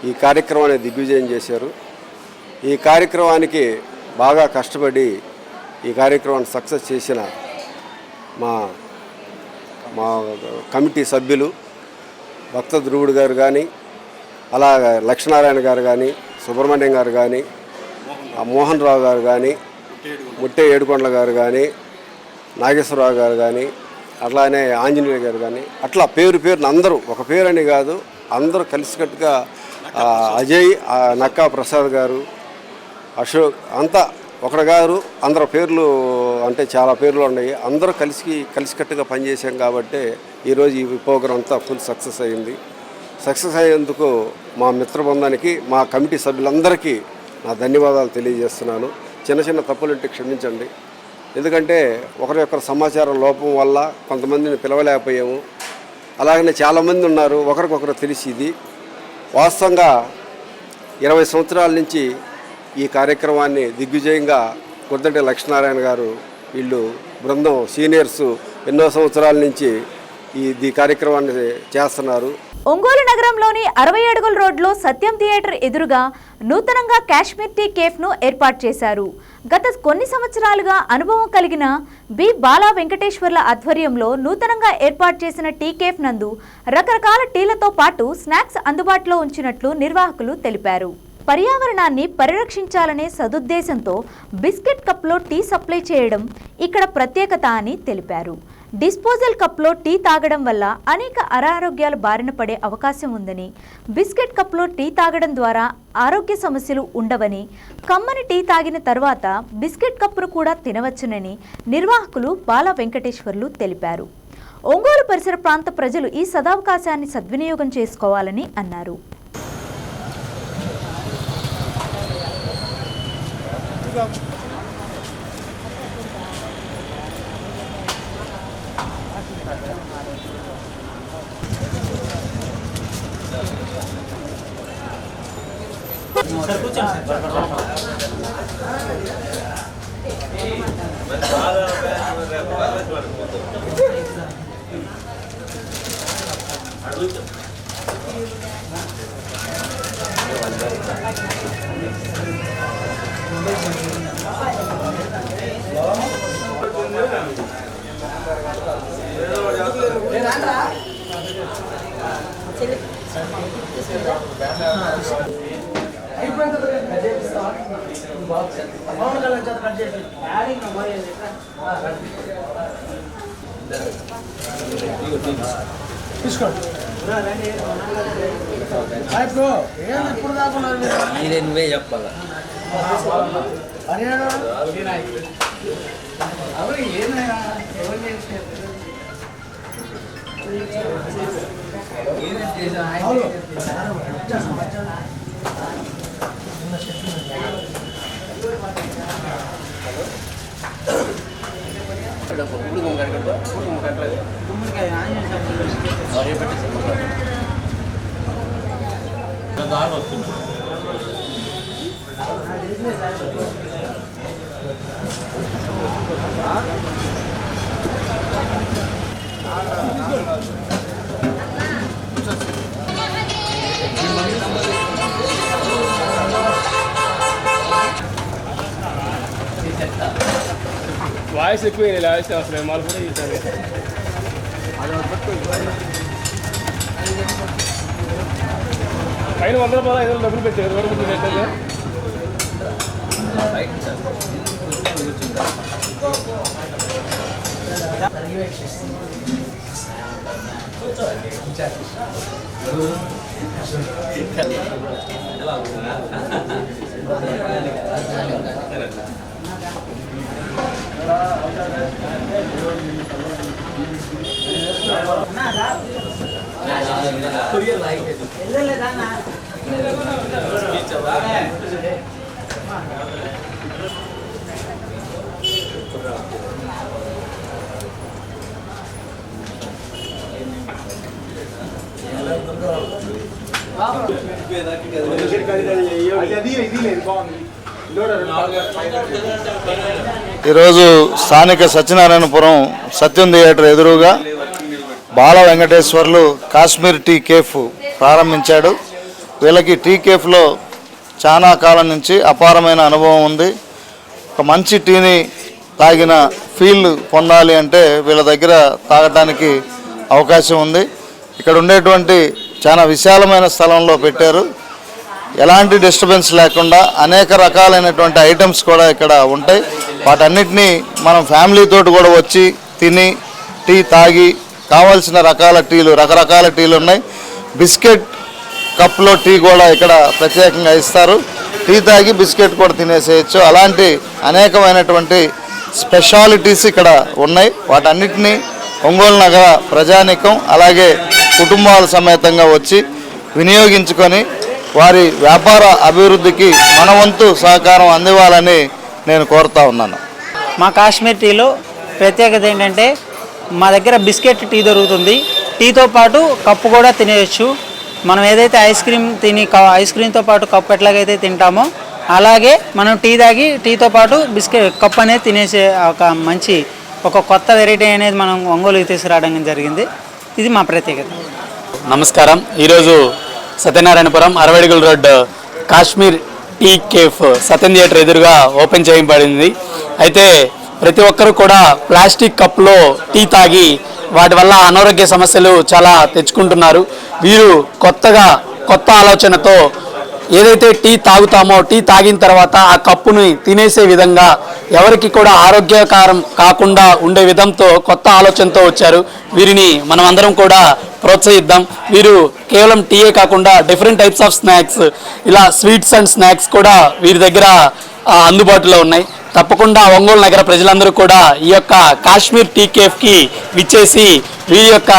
ఈ కార్యక్రమాన్ని దిగ్విజయం చేశారు. ఈ కార్యక్రమానికి బాగా కష్టపడి ఈ కార్యక్రమాన్ని సక్సెస్ చేసిన మా కమిటీ సభ్యులు భక్త ధ్రువుడు గారు కానీ, అలాగే లక్ష్మీనారాయణ గారు కానీ, సుబ్రహ్మణ్యం గారు కానీ, మోహన్ రావు గారు కానీ, ముట్టే ఏడుకొండల గారు కానీ, నాగేశ్వరరావు గారు కానీ, అట్లానే ఆంజనేయ గారు కానీ, అట్లా పేరున అందరూ, ఒక పేరని కాదు, అందరూ కలిసికట్టుగా అజయ్, నక్కా ప్రసాద్ గారు, అశోక్ అంతా ఒకటి గారు అందరు పేర్లు అంటే చాలా పేర్లు ఉన్నాయి. అందరూ కలిసికట్టుగా పనిచేసాం కాబట్టి ఈరోజు ఈ ప్రోగ్రాం అంతా ఫుల్ సక్సెస్ అయ్యింది. సక్సెస్ అయ్యేందుకు మా మిత్రబృందానికి, మా కమిటీ సభ్యులందరికీ నా ధన్యవాదాలు తెలియజేస్తున్నాను. చిన్న తప్పులుంటే క్షమించండి. ఎందుకంటే ఒకరి సమాచారం లోపం వల్ల కొంతమందిని పిలవలేకపోయాము. అలాగనే చాలామంది ఉన్నారు, ఒకరికొకరు తెలిసింది. వాస్తవంగా 20 సంవత్సరాల నుంచి ఈ కార్యక్రమాన్ని దిగ్విజయంగా కొద్దంటి లక్ష్మీనారాయణ గారు వీళ్ళు బృందం సీనియర్స్ ఎన్నో సంవత్సరాల నుంచి ఈ కార్యక్రమాన్ని చేస్తున్నారు. ఒంగోలు నగరంలోని 60 అడుగుల రోడ్లో సత్యం థియేటర్ ఎదురుగా నూతనంగా కాశ్మీర్ టీ కేఫ్ను ఏర్పాటు చేశారు. గత కొన్ని సంవత్సరాలుగా అనుభవం కలిగిన బి బాలా వెంకటేశ్వర్ల ఆధ్వర్యంలో నూతనంగా ఏర్పాటు చేసిన టీ కేఫ్ నందు రకరకాల టీలతో పాటు స్నాక్స్ అందుబాటులో ఉంచినట్లు నిర్వాహకులు తెలిపారు. పర్యావరణాన్ని పరిరక్షించాలనే సదుద్దేశంతో బిస్కెట్ కప్లో టీ సప్లై చేయడం ఇక్కడ ప్రత్యేకత అని తెలిపారు. డిస్పోజల్ కప్లో టీ తాగడం వల్ల అనేక అనారోగ్యాల బారిన పడే అవకాశం ఉందని, బిస్కెట్ కప్లో టీ తాగడం ద్వారా ఆరోగ్య సమస్యలు ఉండవని, కమ్మని టీ తాగిన తర్వాత బిస్కెట్ కప్పును కూడా తినవచ్చునని నిర్వాహకులు బాలా వెంకటేశ్వర్లు తెలిపారు. ఒంగోలు పరిసర ప్రాంత ప్రజలు ఈ సదవకాశాన్ని సద్వినియోగం చేసుకోవాలని అన్నారు. తీసుకోండి. నువ్వే చెప్పాలా వాయిస్ ఎక్కువ వాయిస్ అవసరం మాలు కూడా ఈసారి పైన 100 రూపాయలు 500 డబ్బులు పెట్టారు వరకు పెట్టారు ఈరోజు స్థానిక సత్యనారాయణపురం సత్యం థియేటర్ ఎదురుగా బాల వెంకటేశ్వర్లు కాశ్మీర్ టీ కేఫ్ ప్రారంభించాడు. వీళ్ళకి టీ కేఫ్లో చాలా కాలం నుంచి అపారమైన అనుభవం ఉంది. ఒక మంచి టీని తాగిన ఫీల్ పొందాలి అంటే వీళ్ళ దగ్గర తాగడానికి అవకాశం ఉంది. ఇక్కడ ఉండేటువంటి చాలా విశాలమైన స్థలంలో పెట్టారు. ఎలాంటి డిస్టర్బెన్స్ లేకుండా అనేక రకాలైనటువంటి ఐటమ్స్ కూడా ఇక్కడ ఉంటాయి. వాటన్నిటినీ మనం ఫ్యామిలీతోటి కూడా వచ్చి తిని టీ తాగి కావాల్సిన రకరకాల టీలు ఉన్నాయి. బిస్కెట్ కప్లో టీ కూడా ఇక్కడ ప్రత్యేకంగా ఇస్తారు. టీ తాగి బిస్కెట్ కూడా తినేసేయచ్చు. అలాంటి అనేకమైనటువంటి స్పెషాలిటీస్ ఇక్కడ ఉన్నాయి. వాటన్నిటినీ ఒంగోలు నగర ప్రజానీకం అలాగే కుటుంబాల సమేతంగా వచ్చి వినియోగించుకొని వారి వ్యాపార అభివృద్ధికి మన వంతు సహకారం అందివ్వాలని నేను కోరుతా ఉన్నాను. మా కాశ్మీర్ టీలో ప్రత్యేకత ఏంటంటే మా దగ్గర బిస్కెట్ టీ దొరుకుతుంది. టీతో పాటు కప్పు కూడా తినేయచ్చు. మనం ఏదైతే ఐస్ క్రీమ్తో పాటు కప్పు ఎట్లాగైతే తింటామో అలాగే మనం టీ తాగి టీతో పాటు బిస్కెట్ కప్ అనేది తినేసే ఒక కొత్త వెరైటీ అనేది మనం ఒంగోలుకి తీసుకురావడం జరిగింది. ఇది మా ప్రత్యేకత. నమస్కారం. ఈరోజు సత్యనారాయణపురం 60 అడుగుల రోడ్ కాశ్మీర్ టీ కేఫ్ సత్యం థియేటర్ ఎదురుగా ఓపెన్ చేయబడింది. అయితే ప్రతి ఒక్కరు కూడా ప్లాస్టిక్ కప్లో టీ తాగి వాటి వల్ల అనారోగ్య సమస్యలు చాలా తెచ్చుకుంటున్నారు. వీరు కొత్త ఆలోచనతో ఏదైతే టీ తాగుతామో టీ తాగిన తర్వాత ఆ కప్పుని తినేసే విధంగా ఎవరికి కూడా ఆరోగ్యకరం కాకుండా ఉండే విధంతో కొత్త ఆలోచనతో వచ్చారు. వీరిని మనం అందరం కూడా ప్రోత్సహిద్దాం. వీరు కేవలం టీయే కాకుండా డిఫరెంట్ టైప్స్ ఆఫ్ స్నాక్స్, ఇలా స్వీట్స్ అండ్ స్నాక్స్ కూడా వీరి దగ్గర అందుబాటులో ఉన్నాయి. తప్పకుండా ఒంగోలు నగర ప్రజలందరూ కూడా ఈ యొక్క కాశ్మీర్ టీ కేఫ్కి విచ్చేసి వీరి యొక్క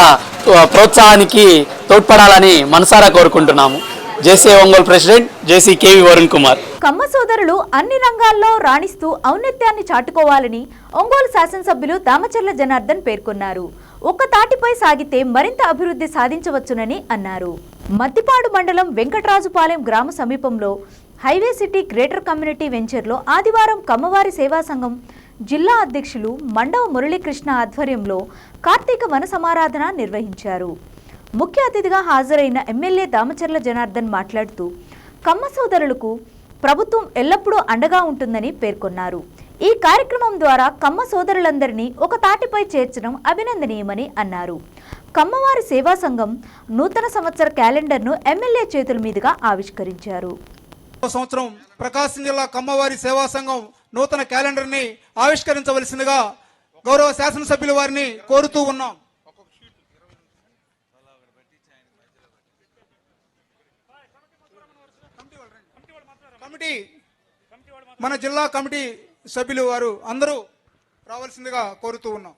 ప్రోత్సాహానికి తోడ్పడాలని మనసారా కోరుకుంటున్నాము. JC Ongole president JC KV Varun Kumar. Kamma సోదరులు అన్ని రంగాల్లో రాణిస్తూ ఔన్నత్యాన్ని చాటుకోవాలని ఒంగోలు శాసనసభ్యులు దామచర్ల జనార్దన్ పేర్కొన్నారు. ఒక్క తాటిపై సాగితే మరింత అభివృద్ధి సాధించవచ్చునని అన్నారు. మద్దిపాడు మండలం వెంకటరాజుపాలెం గ్రామ సమీపంలో హైవే సిటీ గ్రేటర్ కమ్యూనిటీ వెంచర్లో ఆదివారం కమ్మవారి సేవా సంఘం జిల్లా అధ్యక్షులు మండవ మురళీకృష్ణ ఆధ్వర్యంలో కార్తీక వన సమారాధన నిర్వహించారు. ముఖ్య అతిథిగా హాజరైన ఎమ్మెల్యే దామచర్ల జనార్దన్ మాట్లాడుతూ కమ్మ సోదరులకు ప్రభుత్వం ఎల్లప్పుడూ అండగా ఉంటుందని పేర్కొన్నారు. ఈ కార్యక్రమం ద్వారా కమ్మ సోదరులందరినీ ఒక తాటిపై చేర్చడం అభినందనీయమని అన్నారు. కమ్మవారి సేవా సంఘం నూతన సంవత్సర క్యాలెండర్ను ఎమ్మెల్యే చేతుల మీదుగా ఆవిష్కరించారు. సంవత్సరం ప్రకాశం జిల్లా కమ్మవారి సేవా సంఘం నూతన క్యాలెండర్ని ఆవిష్కరించవలసిందిగా గౌరవ శాసనసభ్యుల వారిని కోరుతూ ఉన్నాం. మన జిల్లా కమిటీ సభ్యులు వారు అందరూ రావాల్సిందిగా కోరుతూ ఉన్నాం.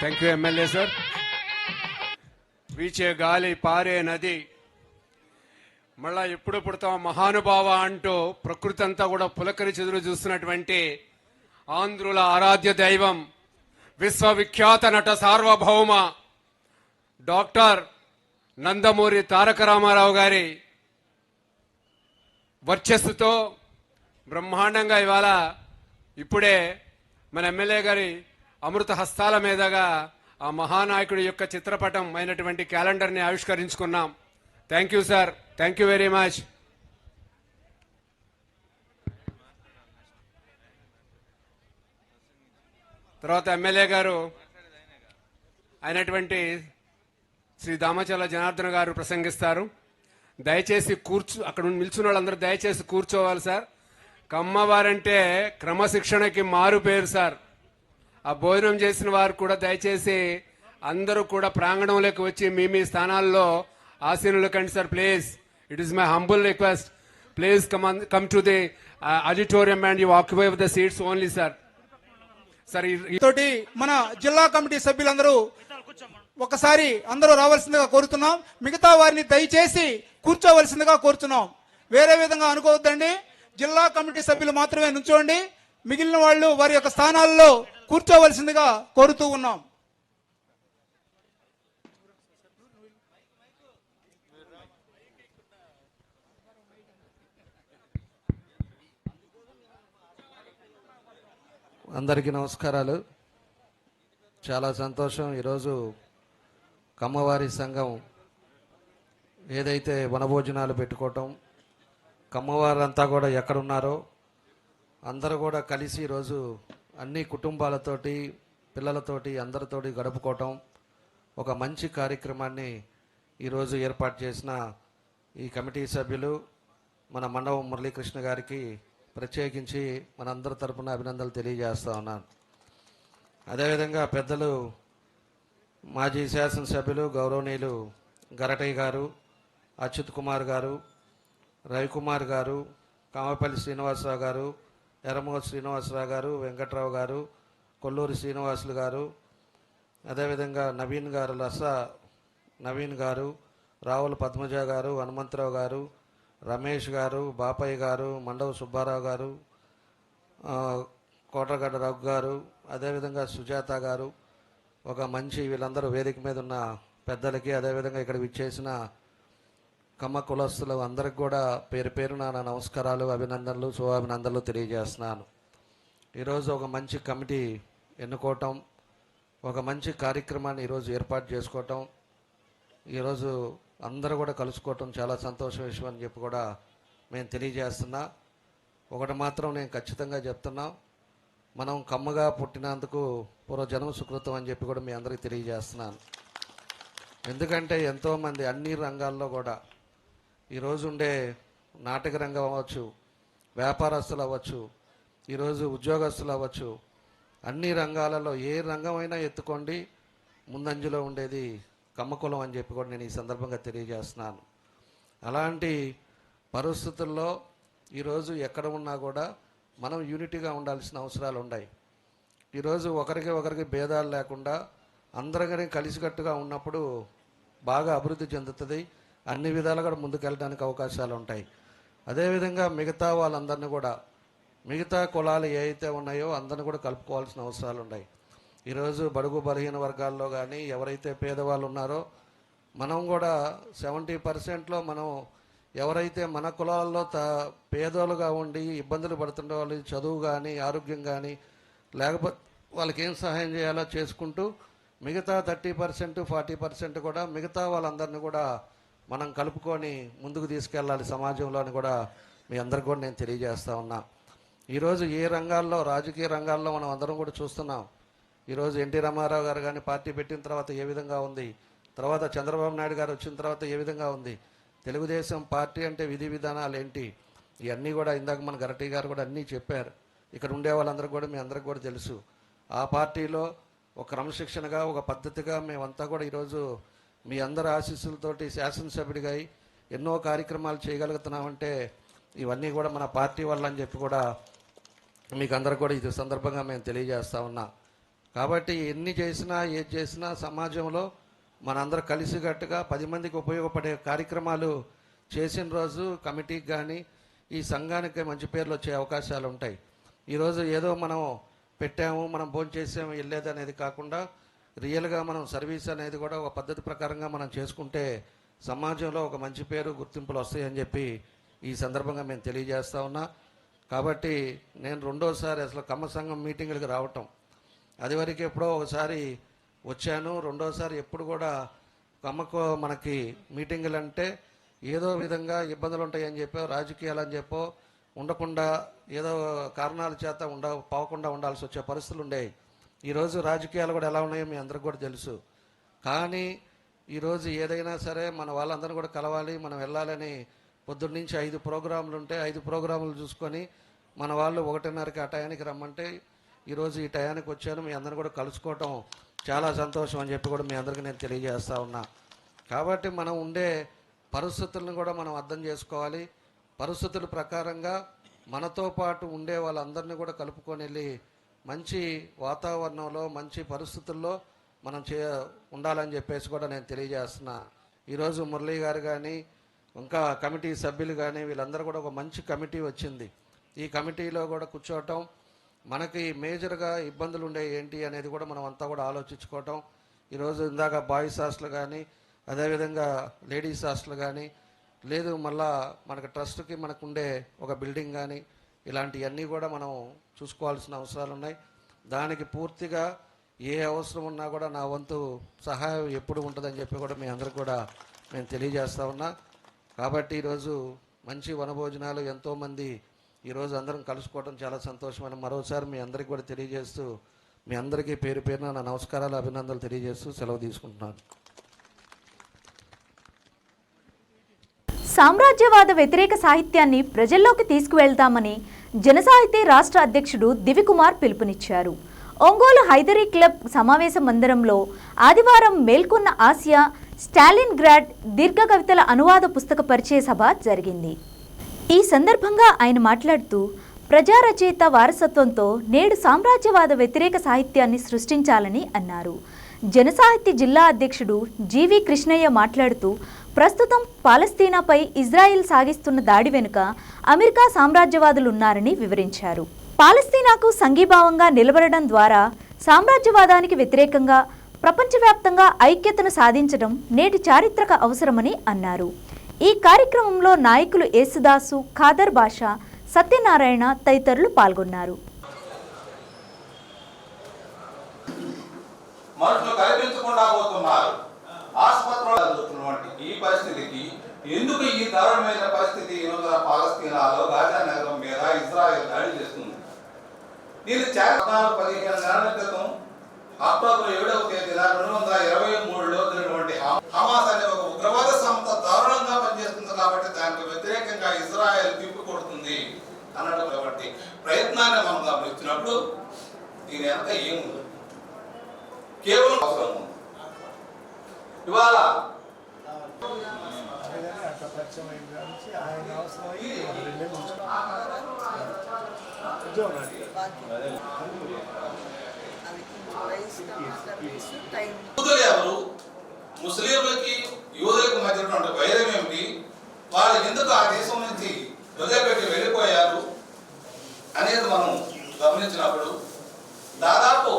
Thank you MLA sir. వీచే గాలి పారే నది మళ్ళా ఎప్పుడు పుడతాం మహానుభావ అంటూ ప్రకృతి అంతా కూడా పులకరించి ఎదురు చూస్తున్నటువంటి ఆంధ్రుల ఆరాధ్య దైవం విశ్వవిఖ్యాత నట సార్వభౌమ డాక్టర్ నందమూరి తారక రామారావు గారి వర్చస్సుతో బ్రహ్మాండంగా ఇవాళ ఇప్పుడే మన ఎమ్మెల్యే గారి అమృత హస్తాల మీదుగా ఆ మహానాయకుడి యొక్క చిత్రపటం అయినటువంటి క్యాలెండర్ని ఆవిష్కరించుకున్నాం. Thank you sir, thank you very much. తర్వాత ఎమ్మెల్యే గారు అయినటువంటి శ్రీ దామచర్ల జనార్దన్ గారు ప్రసంగిస్తారు. దయచేసి అక్కడ నిల్చున్న వాళ్ళందరూ దయచేసి కూర్చోవాలి సార్. కమ్మవారంటే క్రమశిక్షణకి మారు పేరు సార్. ఆ భోజనం చేసిన వారు కూడా దయచేసి అందరూ కూడా ప్రాంగణంలోకి వచ్చి మీ మీ స్థానాల్లో ఆసీనులు కండి sir. Please, it is my humble request. Please come to the auditorium and you occupy the seats only sir. Sir తోటి మన జిల్లా కమిటీ సభ్యులందరూ ఒకసారి అందరూ రావాల్సిందిగా కోరుతున్నాం. మిగతా వారిని దయచేసి కూర్చోవలసిందిగా కోరుతున్నాం. వేరే విధంగా అనుకోవద్దండి. జిల్లా కమిటీ సభ్యులు మాత్రమే నుంచోండి. మిగిలిన వాళ్ళు వారి యొక్క స్థానాల్లో కూర్చోవలసిందిగా కోరుతూ ఉన్నాం. అందరికీ నమస్కారాలు. చాలా సంతోషం. ఈరోజు కమ్మవారి సంఘం ఏదైతే వనభోజనాలు పెట్టుకోవటం, కమ్మవారంతా కూడా ఎక్కడున్నారో అందరూ కూడా కలిసి ఈరోజు అన్ని కుటుంబాలతోటి పిల్లలతోటి అందరితోటి గడుపుకోవటం ఒక మంచి కార్యక్రమాన్ని ఈరోజు ఏర్పాటు చేసిన ఈ కమిటీ సభ్యులు మన మండవం మురళీకృష్ణ గారికి ప్రత్యేకించి మనందరి తరపున అభినందనలు తెలియజేస్తా ఉన్నాను. అదేవిధంగా పెద్దలు మాజీ శాసనసభ్యులు గౌరవనీయులు గరటయ్య గారు, అచ్యుత్ కుమార్ గారు, రవికుమార్ గారు, కామపల్లి శ్రీనివాసరావు గారు, ఎర్రమోహన్ శ్రీనివాసరావు గారు, వెంకట్రావు గారు, కొల్లూరి శ్రీనివాసులు గారు, అదేవిధంగా నవీన్ గారు, నవీన్ గారు, రావుల పద్మజ గారు, హనుమంతరావు గారు, రమేష్ గారు, బాపయ్య గారు, మండవ సుబ్బారావు గారు, కోటగడ్డ రఘు గారు, అదేవిధంగా సుజాత గారు, ఒక మంచి వీళ్ళందరూ వేదిక మీద ఉన్న పెద్దలకి, అదేవిధంగా ఇక్కడ విచ్చేసిన కమ్మ కులస్తులు అందరికి కూడా పేరు పేరున నా నమస్కారాలు, అభినందనలు, శుభాభినందనలు తెలియజేస్తున్నాను. ఈరోజు ఒక మంచి కమిటీ ఎన్నుకోవటం, ఒక మంచి కార్యక్రమాన్ని ఈరోజు ఏర్పాటు చేసుకోవటం, ఈరోజు అందరూ కూడా కలుసుకోవటం చాలా సంతోషం విషయం అని చెప్పి కూడా మేము తెలియజేస్తున్నా. ఒకటి మాత్రం నేను ఖచ్చితంగా చెప్తున్నా, మనం కమ్మగా పుట్టినందుకు పూర్వజన్మ సుకృతం అని చెప్పి కూడా మీ అందరికీ తెలియజేస్తున్నాను. ఎందుకంటే ఎంతోమంది అన్ని రంగాల్లో కూడా ఈరోజు ఉండే నాటక రంగం అవ్వచ్చు, వ్యాపారస్తులు అవ్వచ్చు, ఈరోజు ఉద్యోగస్తులు అవ్వచ్చు, అన్ని రంగాలలో ఏ రంగమైనా ఎత్తుకోండి, ముందంజలో ఉండేది కమ్మకులం అని చెప్పి కూడా నేను ఈ సందర్భంగా తెలియజేస్తున్నాను. అలాంటి పరిస్థితుల్లో ఈరోజు ఎక్కడ ఉన్నా కూడా మనం యూనిటీగా ఉండాల్సిన అవసరాలు ఉన్నాయి. ఈరోజు ఒకరికి భేదాలు లేకుండా అందరికీ కలిసికట్టుగా ఉన్నప్పుడు బాగా అభివృద్ధి చెందుతుంది, అన్ని విధాలుగా కూడా ముందుకెళ్ళడానికి అవకాశాలు ఉంటాయి. అదేవిధంగా మిగతా వాళ్ళందరినీ కూడా, మిగతా కులాలు ఏ అయితే ఉన్నాయో అందరిని కూడా కలుపుకోవాల్సిన అవసరాలు ఉన్నాయి. ఈరోజు బడుగు బలహీన వర్గాల్లో కానీ ఎవరైతే పేదవాళ్ళు ఉన్నారో మనం కూడా 70%లో మనం ఎవరైతే మన కులాల్లో పేదోళ్ళుగా ఉండి ఇబ్బందులు పడుతుండే వాళ్ళు చదువు కానీ ఆరోగ్యం కానీ లేకపోతే వాళ్ళకి ఏం సహాయం చేయాలో చేసుకుంటూ మిగతా 30% 40% కూడా మిగతా వాళ్ళందరినీ కూడా మనం కలుపుకొని ముందుకు తీసుకెళ్ళాలి సమాజంలోని కూడా మీ అందరికి కూడా నేను తెలియజేస్తా ఉన్నా. ఈరోజు ఏ రంగాల్లో, రాజకీయ రంగాల్లో మనం అందరం కూడా చూస్తున్నాం. ఈరోజు ఎన్టీ రామారావు గారు కానీ పార్టీ పెట్టిన తర్వాత ఏ విధంగా ఉంది, తర్వాత చంద్రబాబు నాయుడు గారు వచ్చిన తర్వాత ఏ విధంగా ఉంది, తెలుగుదేశం పార్టీ అంటే విధి విధానాలు ఏంటి, ఇవన్నీ కూడా ఇందాక మన గరటి గారు కూడా అన్నీ చెప్పారు. ఇక్కడ ఉండే వాళ్ళందరికీ కూడా మీ అందరికి కూడా తెలుసు. ఆ పార్టీలో ఒక క్రమశిక్షణగా ఒక పద్ధతిగా మేమంతా కూడా ఈరోజు మీ అందరి ఆశీస్సులతోటి శాసనసభ్యుడిగా ఎన్నో కార్యక్రమాలు చేయగలుగుతున్నామంటే ఇవన్నీ కూడా మన పార్టీ వల్ల అని చెప్పి కూడా మీకు అందరికి కూడా ఇది సందర్భంగా మేము తెలియజేస్తా ఉన్నా. కాబట్టి ఎన్ని చేసినా ఏది చేసినా సమాజంలో మనందరూ కలిసికట్టుగా 10 మందికి ఉపయోగపడే కార్యక్రమాలు చేసిన రోజు కమిటీకి కానీ ఈ సంఘానికి మంచి పేర్లు వచ్చే అవకాశాలు ఉంటాయి. ఈరోజు ఏదో మనం పెట్టాము, మనం భోజనం చేసాము, వెళ్ళేది అనేది కాకుండా రియల్గా మనం సర్వీస్ అనేది కూడా ఒక పద్ధతి ప్రకారంగా మనం చేసుకుంటే సమాజంలో ఒక మంచి పేరు గుర్తింపులు వస్తాయని చెప్పి ఈ సందర్భంగా మేము తెలియజేస్తా ఉన్నా. కాబట్టి నేను రెండోసారి అసలు కమ్మ సంఘం మీటింగులకు రావటం, అది వరకు ఎప్పుడో ఒకసారి వచ్చాను, రెండోసారి ఎప్పుడు కూడా కమ్మకు మనకి మీటింగులు అంటే ఏదో విధంగా ఇబ్బందులు ఉంటాయని చెప్పో, రాజకీయాలు అని చెప్పో ఉండకుండా ఏదో కారణాల చేత పోకుండా ఉండాల్సి వచ్చే పరిస్థితులు ఉండేవి. ఈరోజు రాజకీయాలు కూడా ఎలా ఉన్నాయో మీ అందరికి కూడా తెలుసు. కానీ ఈరోజు ఏదైనా సరే మన వాళ్ళందరూ కూడా కలవాలి, మనం వెళ్ళాలని పొద్దున్నుంచి 5 ప్రోగ్రాములు ఉంటే 5 ప్రోగ్రాములు చూసుకొని మన వాళ్ళు 1:30కి ఆ టయానికి రమ్మంటే ఈరోజు ఈ టయానికి వచ్చాను, మీ అందరిని కూడా కలుసుకోవటం చాలా సంతోషం అని చెప్పి కూడా మీ అందరికీ నేను తెలియజేస్తా ఉన్నా. కాబట్టి మనం ఉండే పరిస్థితులను కూడా మనం అర్థం చేసుకోవాలి. పరిస్థితుల ప్రకారంగా మనతో పాటు ఉండే వాళ్ళందరినీ కూడా కలుపుకొని వెళ్ళి మంచి వాతావరణంలో మంచి పరిస్థితుల్లో మనం ఉండాలని చెప్పేసి కూడా నేను తెలియజేస్తున్నా. ఈరోజు మురళీ గారు కానీ ఇంకా కమిటీ సభ్యులు కానీ వీళ్ళందరూ కూడా ఒక మంచి కమిటీ వచ్చింది. ఈ కమిటీలో కూడా కూర్చోవటం, మనకి మేజర్గా ఇబ్బందులు ఉండే ఏంటి అనేది కూడా మనం అంతా కూడా ఆలోచించుకోవటం. ఈరోజు ఇందాక బాయ్స్ హాస్టల్ కానీ అదేవిధంగా లేడీస్ హాస్టల్ కానీ లేదు, మళ్ళా మనకు ట్రస్ట్కి మనకు ఉండే ఒక బిల్డింగ్ కానీ ఇలాంటివన్నీ కూడా మనం చూసుకోవాల్సిన అవసరాలు ఉన్నాయి. దానికి పూర్తిగా ఏ అవసరం ఉన్నా కూడా నా వంతు సహాయం ఎప్పుడు ఉంటుందని చెప్పి కూడా మీ అందరికి కూడా నేను తెలియజేస్తా ఉన్నా. కాబట్టి ఈరోజు మంచి వనభోజనాలు ఎంతోమంది ఈరోజు అందరం కలుసుకోవడం చాలా సంతోషమైన మరోసారి మీ అందరికీ కూడా తెలియజేస్తూ మీ అందరికీ పేరు పేరున నా నమస్కారాలు అభినందనలు తెలియజేస్తూ సెలవు తీసుకుంటున్నాను. సామ్రాజ్యవాద వ్యతిరేక సాహిత్యాన్ని ప్రజల్లోకి తీసుకువెళ్తామని జనసాహితీ రాష్ట్ర అధ్యక్షుడు దివికుమార్ పిలుపునిచ్చారు. ఒంగోలు హైదరీ క్లబ్ సమావేశ మందిరంలో ఆదివారం మేల్కొన్న ఆసియా స్టాలిన్ గ్రాడ్ దీర్ఘ కవితల అనువాద పుస్తక పరిచయ సభ జరిగింది. ఈ సందర్భంగా ఆయన మాట్లాడుతూ ప్రజా రచయిత వారసత్వంతో నేడు సామ్రాజ్యవాద వ్యతిరేక సాహిత్యాన్ని సృష్టించాలని అన్నారు. జనసాహితీ జిల్లా అధ్యక్షుడు జీవి కృష్ణయ్య మాట్లాడుతూ ప్రస్తుతం పాలస్తీనాపై ఇజ్రాయెల్ సాగిస్తున్న దాడి వెనుక అమెరికా సామ్రాజ్యవాదులున్నారని వివరించారు. పాలస్తీనాకు సంఘీభావంగా నిలబడడం ద్వారా సామ్రాజ్యవాదానికి వ్యతిరేకంగా ప్రపంచవ్యాప్తంగా ఐక్యతను సాధించడం నేటి చారిత్రక అవసరమని అన్నారు. ఈ కార్యక్రమంలో నాయకులు యేసుదాసు, ఖాదర్ బాషా, సత్యనారాయణ తదితరులు పాల్గొన్నారు. మనుషులు కనిపించకుండా పోతున్నారు. ఆసుపత్రులు జరుగుతున్నటువంటి ఈ పరిస్థితికి ఎందుకు ఈ దారుణమైన పరిస్థితి ఈ రోజున పాలస్తీనాలో గాజా నగరం మీద ఇజ్రాయెల్ దాడి చేస్తుంది? నేను 15 నెలల క్రితం అక్టోబర్ 7వ తేదీన 223లో జరిగినటువంటి హమాస్ అనే ఒక ఉగ్రవాద సంస్థ దారుణంగా పనిచేస్తుంది కాబట్టి దానికి వ్యతిరేకంగా ఇజ్రాయెల్ తిప్పి కొడుతుంది అన్నటువంటి ప్రయత్నాన్ని మనం గమనించినప్పుడు దీని వెనక ఏముంది? కేవలం అవసరం ఉంది. ఇవాళ యూదులు ఎవరు, ముస్లింలకి యూదులకు మధ్య ఉన్నటువంటి వైరం ఏమిటి, వాళ్ళు ఎందుకు ఆ దేశం నుంచి వదిలిపెట్టి వెళ్ళిపోయారు అనేది మనం గమనించినప్పుడు దాదాపు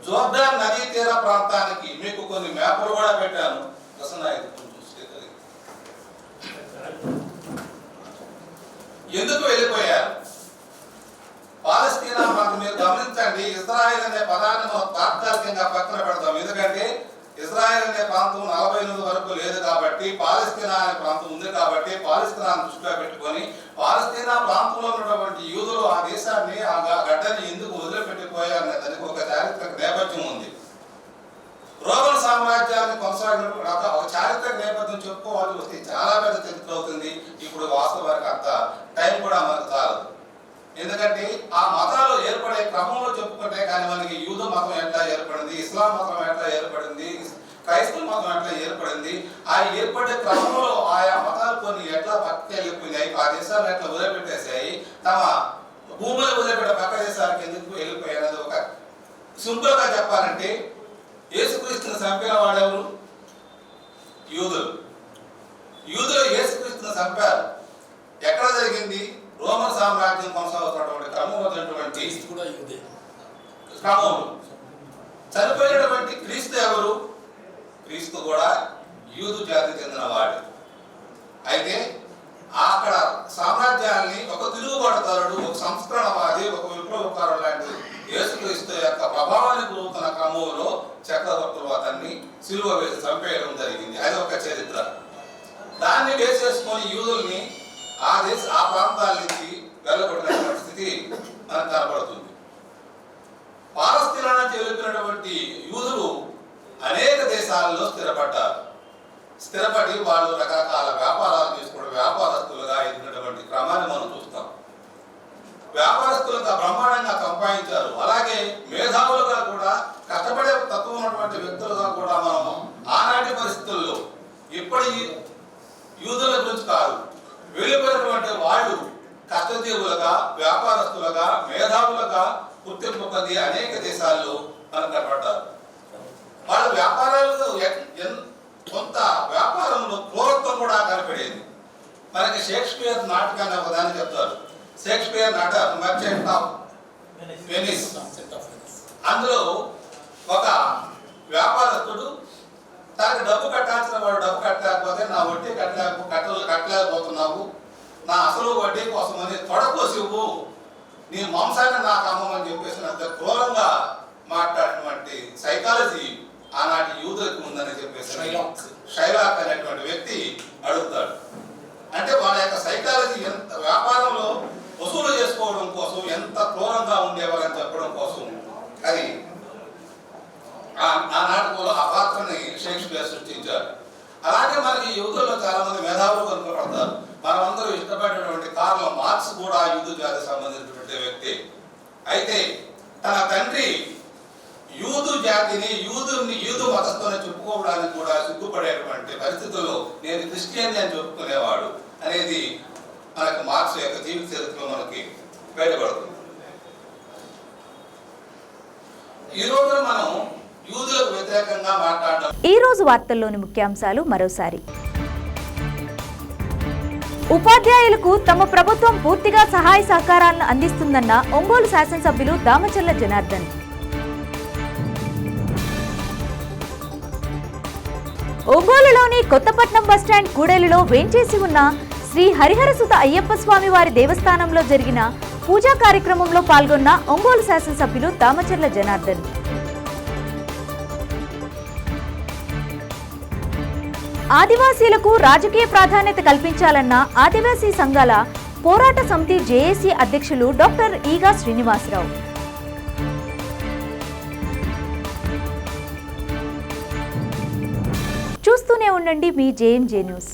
జోర్డాన్ నదీ తీర ప్రాంతానికి మీకు కొన్ని మ్యాపులు కూడా పెట్టాను. ఎందుకు వెళ్ళిపోయారు? పాలస్తీనా మాకు మీరు గమనించండి, ఇజ్రాయెల్ అనే పదాన్ని మనం తాత్కాలికంగా పక్కన పెడతాం. ఎందుకంటే ఇజ్రాయెల్ అనే ప్రాంతం 48 వరకు లేదు కాబట్టి, పాలస్తీనా అనే ప్రాంతం ఉంది కాబట్టి పాలస్తీనాను దృష్టిలో పెట్టుకొని పాలస్తీనా ప్రాంతంలో ఉన్నటువంటి యూదులు ఆ దేశాన్ని ఆ గడ్డని ఎందుకు వదిలిపెట్టిపోయారనే దానికి ఒక చారిత్రక నేపథ్యం ఉంది. రోమన్ సామ్రాజ్యాన్ని కొనసాగినప్పుడు ఒక చారిత్రక నేపథ్యం చెప్పుకోవాల్సి వస్తే చాలా పెద్ద చరిత్ర అవుతుంది. ఇప్పుడు వాస్తవానికి అంత టైం కూడా మనకు చాలదు. ఎందుకంటే ఆ మతాలు ఏర్పడే క్రమంలో చెప్పుకుంటే కానీ మనకి యూదు మతం ఎట్లా ఏర్పడింది, ఇస్లాం మతం ఎట్లా ఏర్పడింది, క్రైస్తవ మతం ఎట్లా ఏర్పడింది, ఆ ఏర్పడే క్రమంలో ఆయా మతాలు కొన్ని ఎట్లా పక్కకి వెళ్ళిపోయినాయి, ఆ దేశాలు ఎట్లా వదిలిపెట్టేసాయి, తమ భూములు వదిలిపెట్టే పక్క దేశాలకు ఎందుకు వెళ్ళిపోయాయి అనేది ఒక సింపుల్ గా చెప్పాలంటే యేసుక్రీస్తుని చంపిన వాడెవరు? యూదులు. యూదులు యేసుక్రీస్తుని చంపారు. ఎక్కడ జరిగింది? రోమన్ సామ్రాజ్యం కొనసాగుతున్నటువంటి క్రమంలో క్రమంలో చనిపోయినటువంటి క్రీస్తు ఎవరు? క్రీస్తు కూడా యూదు జాతికి చెందిన వాడు. అయితే అక్కడ సామ్రాజ్యాన్ని ఒక తిరుగుబాటుదారుడు, ఒక సంస్కరణవాది, ఒక విప్లవకారుడు లాంటి యేసుక్రీస్తు యొక్క ప్రభావాన్ని గురవుతున్న క్రమంలో చక్రవర్తులు అతన్ని సిలువ వేసి చంపేయడం జరిగింది. అది ఒక చరిత్ర. దాన్ని బేస్ చేసుకొని యూదుల్ని ఆ ప్రాంతాల నుంచి వెళ్ళగొట్టిన పరిస్థితి మనకు కనబడుతుంది. పాలస్తీనా నుంచి వెళ్ళిపోయినటువంటి యూదులు అనేక దేశాలలో స్థిరపడి వాళ్ళు రకరకాల వ్యాపారాలు చేసుకోవడం, వ్యాపారస్తులుగా ఎదిగినటువంటి క్రమాన్ని మనం చూస్తాం. వ్యాపారస్తులుగా బ్రహ్మాండంగా సంపాదించారు. అలాగే మేధావులుగా కూడా, కష్టపడే తత్వం ఉన్నటువంటి వ్యక్తులుగా కూడా మనం ఆనాటి పరిస్థితుల్లో ఇప్పటి యూదుల గురించి కాదు, వెళ్ళిపోయినటువంటి వాళ్ళు కష్టజీవులుగా, వ్యాపారస్తులుగా, మేధావులుగా గుర్తింపు పొంది అనేక దేశాల్లో మనకు కనబడ్డారు. వాళ్ళ వ్యాపారాలు కొంత వ్యాపారంలో క్రూరత్వం కూడా కనపడేది. మనకి షేక్స్పియర్ నాటకాన్ని ఒకదాన్ని చెప్తారు. షేక్స్పియర్ నాటకం మర్చెంట్ ఆఫ్ వెనిస్. అందులో ఒక వ్యాపారస్తుడు తనకి డబ్బు కట్టాల్సిన వాడు డబ్బు కట్టలేకపోతే నా వడ్డీ కట్టలేకపోతున్నావు, నా అసలు వడ్డీ కోసం అని తొడకోసివ్వు, నీ మాంసాన్ని నాకు అమ్మమని చెప్పేసి అంత క్రూరంగా మాట్లాడినటువంటి సైకాలజీ ఆనాటి యూదులకు ఉందని చెప్పేసి షైలాక్ అనేటువంటి వ్యక్తి అడుగుతాడు. అంటే వాళ్ళ యొక్క సైకాలజీ ఎంత వ్యాపారంలో వసూలు చేసుకోవడం కోసం ఎంత క్రూరంగా ఉండేవారని చెప్పడం కోసం అది ఆ నాటకంలో ఆ పాత్రని షేక్స్పియర్ సృష్టించారు. అలాగే మనకి యూదుల్లో చాలా మంది మేధావులు కనుకపడతారు. మనమందరూ ఇష్టపడినటువంటి కార్ల్ మార్క్స్ కూడా యూదు జాతికి సంబంధించినటువంటి వ్యక్తి. అయితే తన తండ్రి యూదు జాతిని యూదు మతస్థుని చెప్పుకోవడానికి కూడా సిగ్గుపడేటువంటి పరిస్థితుల్లో నేను క్రిస్టియన్ అని చెప్పుకునేవాడు అనేది మనకు మార్క్స్ యొక్క జీవిత చరిత్రలో మనకి బయటపడుతుంది. ఈ రోజు మనం యూదులకు వ్యతిరేకంగా మాట్లాడడం. ఈ రోజు వార్తల్లోని ముఖ్యాంశాలు మరోసారి. ఉపాధ్యాయులకు తమ ప్రభుత్వం పూర్తిగా సహాయ సహకారాలను అందిస్తుందన్న ఒంగోలు శాసనసభ్యులు దామచర్ల జనార్దన్. ఒంగోలులోని కొత్తపట్నం బస్టాండ్ కూడలిలో వేంచేసి ఉన్న శ్రీ హరిహరసుత అయ్యప్ప స్వామి వారి దేవస్థానంలో జరిగిన పూజా కార్యక్రమంలో పాల్గొన్న ఒంగోలు శాసనసభ్యులు దామచర్ల జనార్దన్. ఆదివాసీలకు రాజకీయ ప్రాధాన్యత కల్పించాలన్న ఆదివాసీ సంఘాల పోరాట సమితి జేఏసీ అధ్యక్షులు డాక్టర్ ఈగా శ్రీనివాసరావు. చూస్తూనే ఉండండి మీ జేఎంజే న్యూస్.